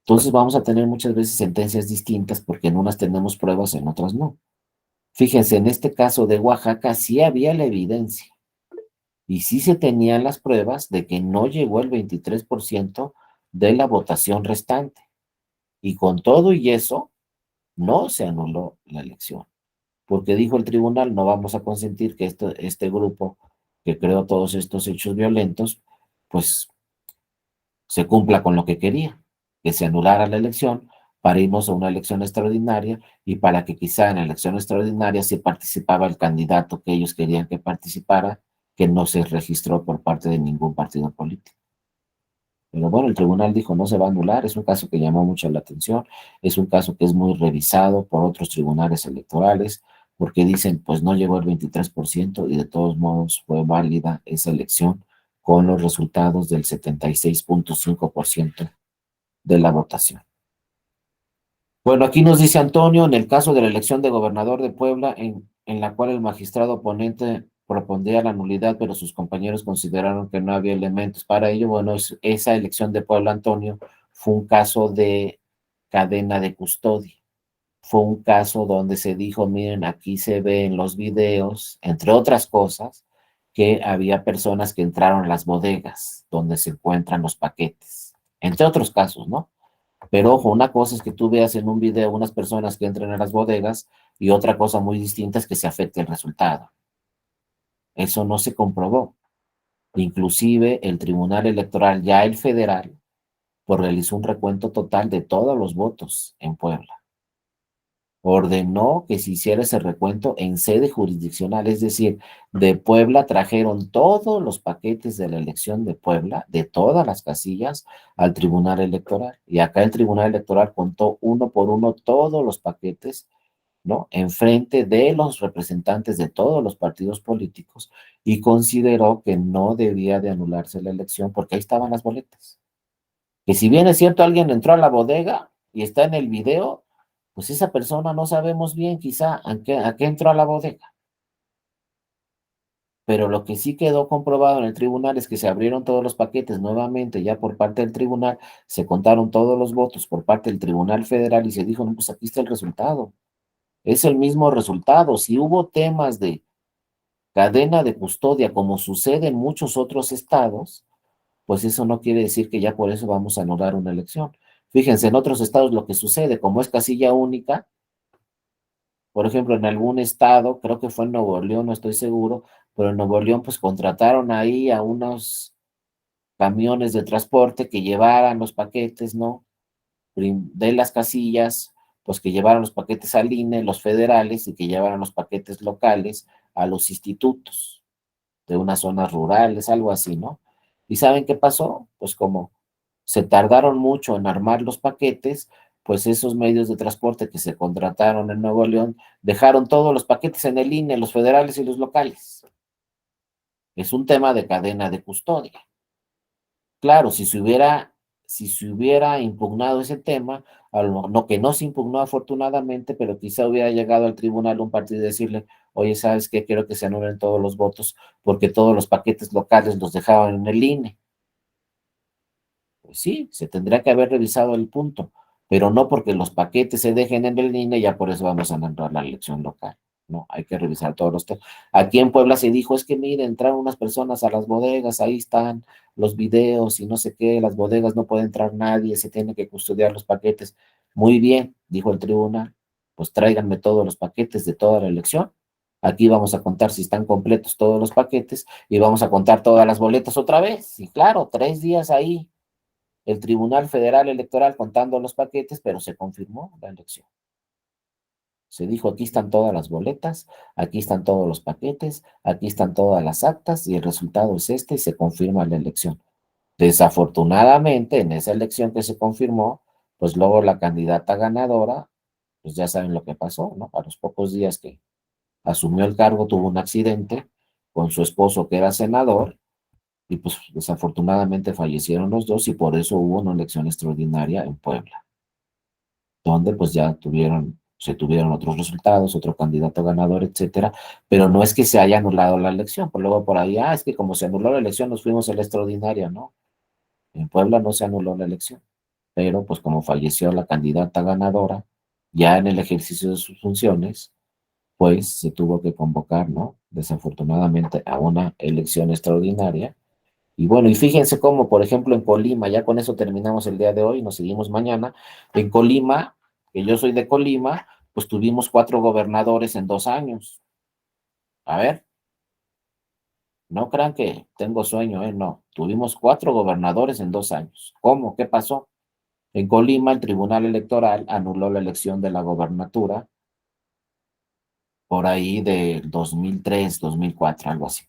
Entonces, vamos a tener muchas veces sentencias distintas porque en unas tenemos pruebas, en otras no. Fíjense, en este caso de Oaxaca sí había la evidencia y sí se tenían las pruebas de que no llegó el 23% de la votación restante. Y con todo y eso, no se anuló la elección, porque dijo el tribunal, no vamos a consentir que este grupo que creó todos estos hechos violentos, pues se cumpla con lo que quería, que se anulara la elección para irnos a una elección extraordinaria y para que quizá en la elección extraordinaria sí participaba el candidato que ellos querían que participara, que no se registró por parte de ningún partido político. Pero bueno, el tribunal dijo no se va a anular, es un caso que llamó mucho la atención, es un caso que es muy revisado por otros tribunales electorales, porque dicen pues no llegó el 23% y de todos modos fue válida esa elección con los resultados del 76.5% de la votación. Bueno, aquí nos dice Antonio, en el caso de la elección de gobernador de Puebla, en la cual el magistrado oponente propondría la nulidad, pero sus compañeros consideraron que no había elementos para ello. Bueno, esa elección de Puebla, Antonio, fue un caso de cadena de custodia. Fue un caso donde se dijo, miren, aquí se ve en los videos, entre otras cosas, que había personas que entraron a las bodegas donde se encuentran los paquetes. Entre otros casos, ¿no? Pero ojo, una cosa es que tú veas en un video unas personas que entran a las bodegas y otra cosa muy distinta es que se afecte el resultado. Eso no se comprobó. Inclusive el Tribunal Electoral, ya el federal, pues realizó un recuento total de todos los votos en Puebla. Ordenó que se hiciera ese recuento en sede jurisdiccional, es decir, de Puebla trajeron todos los paquetes de la elección de Puebla, de todas las casillas, al Tribunal Electoral. Y acá el Tribunal Electoral contó uno por uno todos los paquetes, ¿no? Enfrente de los representantes de todos los partidos políticos y consideró que no debía de anularse la elección porque ahí estaban las boletas. Que si bien es cierto, alguien entró a la bodega y está en el video, pues esa persona no sabemos bien quizá a qué entró a la bodega. Pero lo que sí quedó comprobado en el tribunal es que se abrieron todos los paquetes nuevamente ya por parte del tribunal, se contaron todos los votos por parte del Tribunal Federal y se dijo, no, pues aquí está el resultado. Es el mismo resultado. Si hubo temas de cadena de custodia, como sucede en muchos otros estados, pues eso no quiere decir que ya por eso vamos a anular una elección. Fíjense, en otros estados lo que sucede, como es casilla única, por ejemplo, en algún estado, creo que fue en Nuevo León, no estoy seguro, pero en Nuevo León pues contrataron ahí a unos camiones de transporte que llevaran los paquetes, ¿no? De las casillas, pues que llevaran los paquetes al INE, los federales, y que llevaran los paquetes locales a los institutos de unas zonas rurales, algo así, ¿no? ¿Y saben qué pasó? Pues como se tardaron mucho en armar los paquetes, pues esos medios de transporte que se contrataron en Nuevo León dejaron todos los paquetes en el INE, los federales y los locales. Es un tema de cadena de custodia. Claro, si se hubiera impugnado ese tema, no que no se impugnó afortunadamente, pero quizá hubiera llegado al tribunal un partido y decirle, oye, ¿sabes qué? Quiero que se anulen todos los votos porque todos los paquetes locales los dejaban en el INE. Pues sí, se tendría que haber revisado el punto, pero no porque los paquetes se dejen en el INE, ya por eso vamos a entrar la elección local. No, hay que revisar todos los temas. Aquí en Puebla se dijo, es que miren, entraron unas personas a las bodegas, ahí están los videos y no sé qué, las bodegas no puede entrar nadie, se tiene que custodiar los paquetes. Muy bien, dijo el tribunal, pues tráiganme todos los paquetes de toda la elección. Aquí vamos a contar si están completos todos los paquetes y vamos a contar todas las boletas otra vez. Y claro, 3 días ahí el Tribunal Federal Electoral contando los paquetes, pero se confirmó la elección. Se dijo, aquí están todas las boletas, aquí están todos los paquetes, aquí están todas las actas y el resultado es este y se confirma la elección. Desafortunadamente, en esa elección que se confirmó, pues luego la candidata ganadora, pues ya saben lo que pasó, ¿no? A los pocos días que asumió el cargo tuvo un accidente con su esposo que era senador y pues desafortunadamente fallecieron los dos y por eso hubo una elección extraordinaria en Puebla, donde pues ya se tuvieron otros resultados, otro candidato ganador, etcétera, pero no es que se haya anulado la elección, pues luego por ahí, es que como se anuló la elección nos fuimos a la extraordinaria, ¿no? En Puebla no se anuló la elección, pero pues como falleció la candidata ganadora, ya en el ejercicio de sus funciones, pues se tuvo que convocar, ¿no? Desafortunadamente a una elección extraordinaria. Y bueno, y fíjense cómo, por ejemplo, en Colima, ya con eso terminamos el día de hoy, nos seguimos mañana. En Colima, que yo soy de Colima, pues tuvimos 4 gobernadores en 2 años. A ver, no crean que tengo sueño, no. Tuvimos 4 gobernadores en 2 años. ¿Cómo? ¿Qué pasó? En Colima, el Tribunal Electoral anuló la elección de la gobernatura por ahí del 2003, 2004, algo así.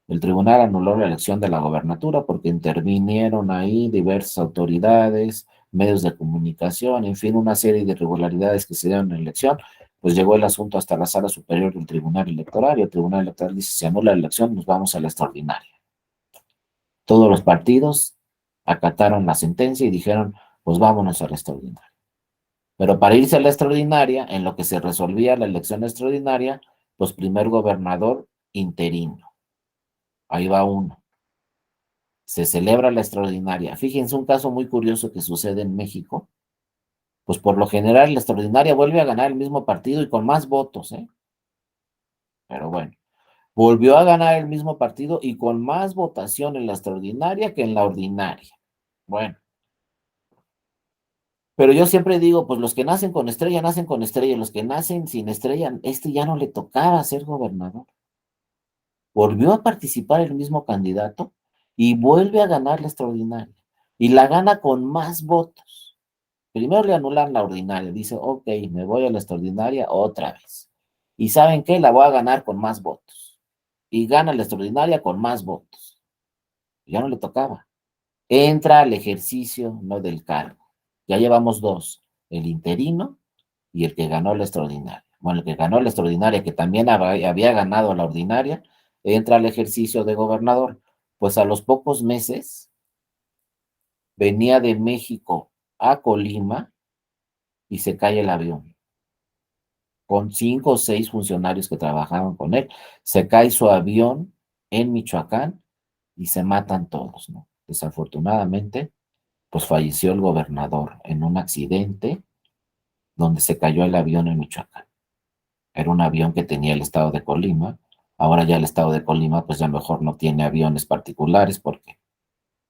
El tribunal anuló la elección de la gobernatura porque intervinieron ahí diversas autoridades, medios de comunicación, en fin, una serie de irregularidades que se dieron en la elección. Pues llegó el asunto hasta la sala superior del Tribunal Electoral y el Tribunal Electoral dice, si anula la elección, nos vamos a la extraordinaria. Todos los partidos acataron la sentencia y dijeron, pues vámonos a la extraordinaria. Pero para irse a la extraordinaria, en lo que se resolvía la elección extraordinaria, pues primer gobernador interino. Ahí va uno. Se celebra la extraordinaria. Fíjense un caso muy curioso que sucede en México. Pues por lo general la extraordinaria vuelve a ganar el mismo partido y con más votos, ¿eh? Pero bueno, volvió a ganar el mismo partido y con más votación en la extraordinaria que en la ordinaria. Bueno, pero yo siempre digo, pues los que nacen con estrella, nacen con estrella, los que nacen sin estrella, ya no le tocaba ser gobernador. Volvió a participar el mismo candidato y vuelve a ganar la extraordinaria. Y la gana con más votos. Primero le anulan la ordinaria, dice, ok, me voy a la extraordinaria otra vez. ¿Y saben qué? La voy a ganar con más votos. Y gana la extraordinaria con más votos. Ya no le tocaba. Entra al ejercicio, no del cargo. Ya llevamos 2, el interino y el que ganó la extraordinaria. Bueno, el que ganó la extraordinaria, que también había ganado la ordinaria, entra al ejercicio de gobernador. Pues a los pocos meses venía de México a Colima y se cae el avión, con 5 o 6 funcionarios que trabajaban con él. Se cae su avión en Michoacán y se matan todos, ¿no? Desafortunadamente, pues falleció el gobernador en un accidente donde se cayó el avión en Michoacán. Era un avión que tenía el estado de Colima. Ahora ya el estado de Colima, pues ya mejor no tiene aviones particulares porque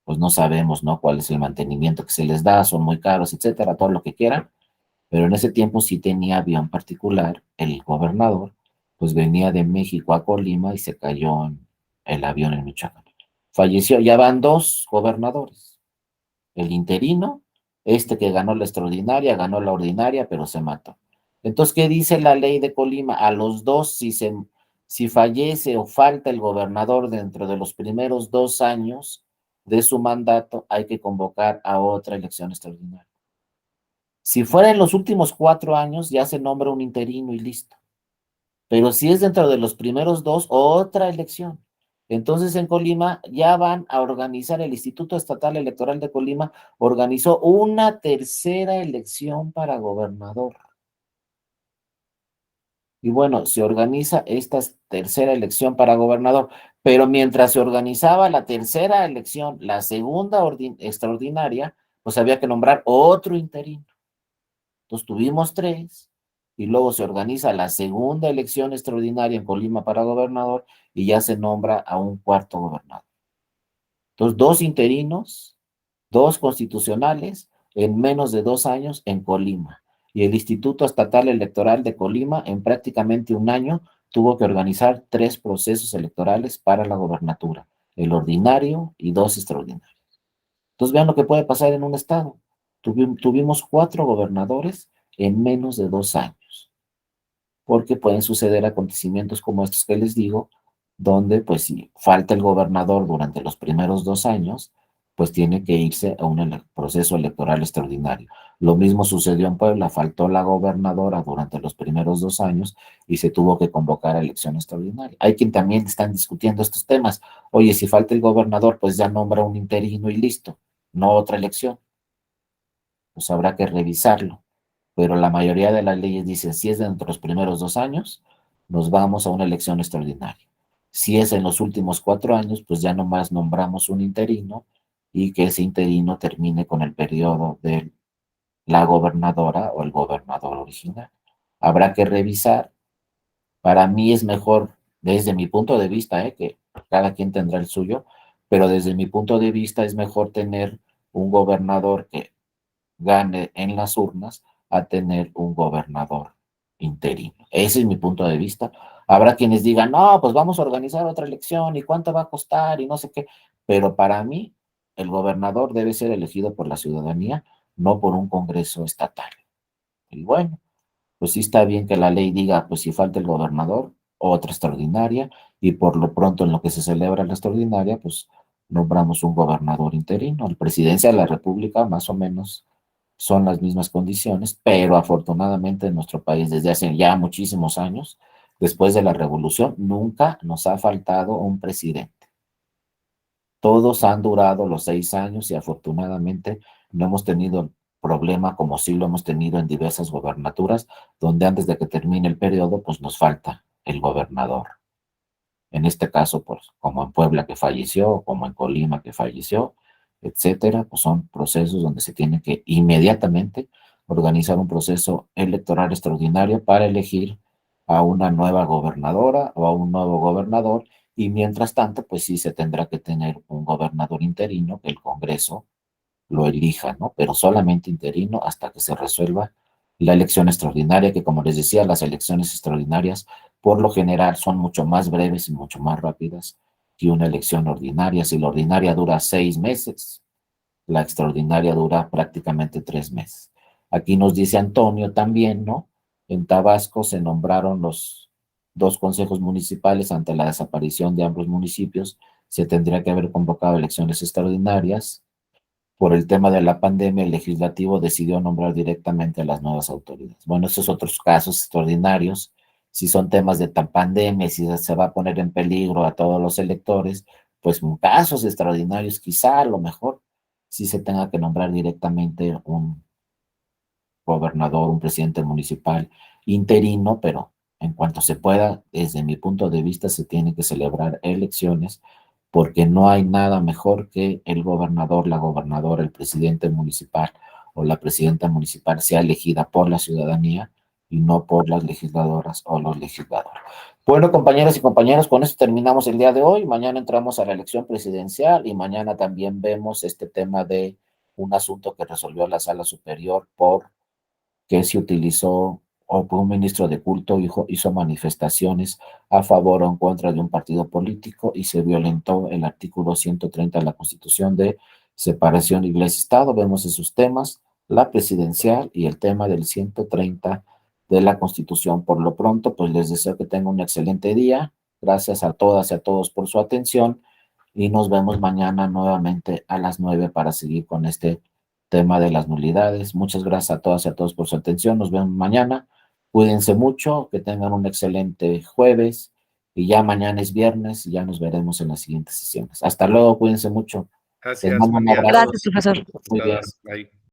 pues no sabemos, ¿no? Cuál es el mantenimiento que se les da, son muy caros, etcétera, todo lo que quieran. Pero en ese tiempo sí tenía avión particular, el gobernador, pues venía de México a Colima y se cayó en el avión en Michoacán. Falleció, ya van 2 gobernadores, el interino, este que ganó la extraordinaria, ganó la ordinaria, pero se mató. Entonces, ¿qué dice la ley de Colima? A los dos, si fallece o falta el gobernador dentro de los primeros 2 años de su mandato, hay que convocar a otra elección extraordinaria. Si fuera en los últimos 4 años, ya se nombra un interino y listo. Pero si es dentro de los primeros 2, otra elección. Entonces en Colima ya van a organizar, el Instituto Estatal Electoral de Colima organizó una tercera elección para gobernador. Y bueno, se organiza esta tercera elección para gobernador, pero mientras se organizaba la tercera elección, la segunda extraordinaria, pues había que nombrar otro interino. Entonces tuvimos 3, y luego se organiza la segunda elección extraordinaria en Colima para gobernador, y ya se nombra a un cuarto gobernador. Entonces, 2 interinos, 2 constitucionales, en menos de 2 años en Colima. Y el Instituto Estatal Electoral de Colima, en prácticamente un año, tuvo que organizar 3 procesos electorales para la gobernatura, el ordinario y 2 extraordinarios. Entonces, vean lo que puede pasar en un estado. Tuvimos 4 gobernadores en menos de 2 años, porque pueden suceder acontecimientos como estos que les digo, donde pues si falta el gobernador durante los primeros 2 años, pues tiene que irse a un proceso electoral extraordinario. Lo mismo sucedió en Puebla, faltó la gobernadora durante los primeros 2 años y se tuvo que convocar a elección extraordinaria. Hay quien también están discutiendo estos temas. Oye, si falta el gobernador, pues ya nombra un interino y listo, no otra elección. Pues habrá que revisarlo, pero la mayoría de las leyes dicen, si es dentro de los primeros 2 años, nos vamos a una elección extraordinaria. Si es en los últimos 4 años, pues ya nomás nombramos un interino y que ese interino termine con el periodo de la gobernadora o el gobernador original. Habrá que revisar. Para mí es mejor, desde mi punto de vista, que cada quien tendrá el suyo, pero desde mi punto de vista es mejor tener un gobernador que gane en las urnas a tener un gobernador interino. Ese es mi punto de vista. Habrá quienes digan, no, pues vamos a organizar otra elección y cuánto va a costar y no sé qué, pero para mí el gobernador debe ser elegido por la ciudadanía, no por un congreso estatal. Y bueno, pues sí está bien que la ley diga, pues si falta el gobernador, otra extraordinaria, y por lo pronto en lo que se celebra la extraordinaria, pues nombramos un gobernador interino. La presidencia de la República más o menos son las mismas condiciones, pero afortunadamente en nuestro país desde hace ya muchísimos años, después de la revolución, nunca nos ha faltado un presidente. Todos han durado los 6 años y afortunadamente no hemos tenido problema como sí lo hemos tenido en diversas gobernaturas, donde antes de que termine el periodo, pues nos falta el gobernador. En este caso, pues como en Puebla que falleció, como en Colima que falleció, etcétera, pues son procesos donde se tiene que inmediatamente organizar un proceso electoral extraordinario para elegir a una nueva gobernadora o a un nuevo gobernador, y mientras tanto, pues sí se tendrá que tener un gobernador interino que el Congreso lo elija, ¿no? Pero solamente interino hasta que se resuelva la elección extraordinaria, que como les decía, las elecciones extraordinarias por lo general son mucho más breves y mucho más rápidas que una elección ordinaria. Si la ordinaria dura 6 meses, la extraordinaria dura prácticamente 3 meses. Aquí nos dice Antonio también, ¿no? En Tabasco se nombraron los 2 consejos municipales ante la desaparición de ambos municipios. Se tendría que haber convocado elecciones extraordinarias. Por el tema de la pandemia, el legislativo decidió nombrar directamente a las nuevas autoridades. Bueno, esos otros casos extraordinarios, si son temas de pandemia, si se va a poner en peligro a todos los electores, pues en casos extraordinarios, quizá a lo mejor sí se tenga que nombrar directamente un gobernador, un presidente municipal interino, pero en cuanto se pueda, desde mi punto de vista, se tienen que celebrar elecciones porque no hay nada mejor que el gobernador, la gobernadora, el presidente municipal o la presidenta municipal sea elegida por la ciudadanía y no por las legisladoras o los legisladores. Bueno, compañeras y compañeros, con esto terminamos el día de hoy. Mañana entramos a la elección presidencial y mañana también vemos este tema de un asunto que resolvió la Sala Superior por que se utilizó o por un ministro de culto hizo manifestaciones a favor o en contra de un partido político y se violentó el artículo 130 de la Constitución de separación Iglesia-Estado. Vemos esos temas, la presidencial y el tema del 130 de la Constitución. Por lo pronto, pues les deseo que tengan un excelente día. Gracias a todas y a todos por su atención y nos vemos mañana nuevamente a las 9 para seguir con este tema de las nulidades. Muchas gracias a todas y a todos por su atención. Nos vemos mañana. Cuídense mucho, que tengan un excelente jueves y ya mañana es viernes y ya nos veremos en las siguientes sesiones. Hasta luego, cuídense mucho. Les Gracias, mando un buen día a abrazo. todos. Gracias, profesor. Muy bien. Todas, bye.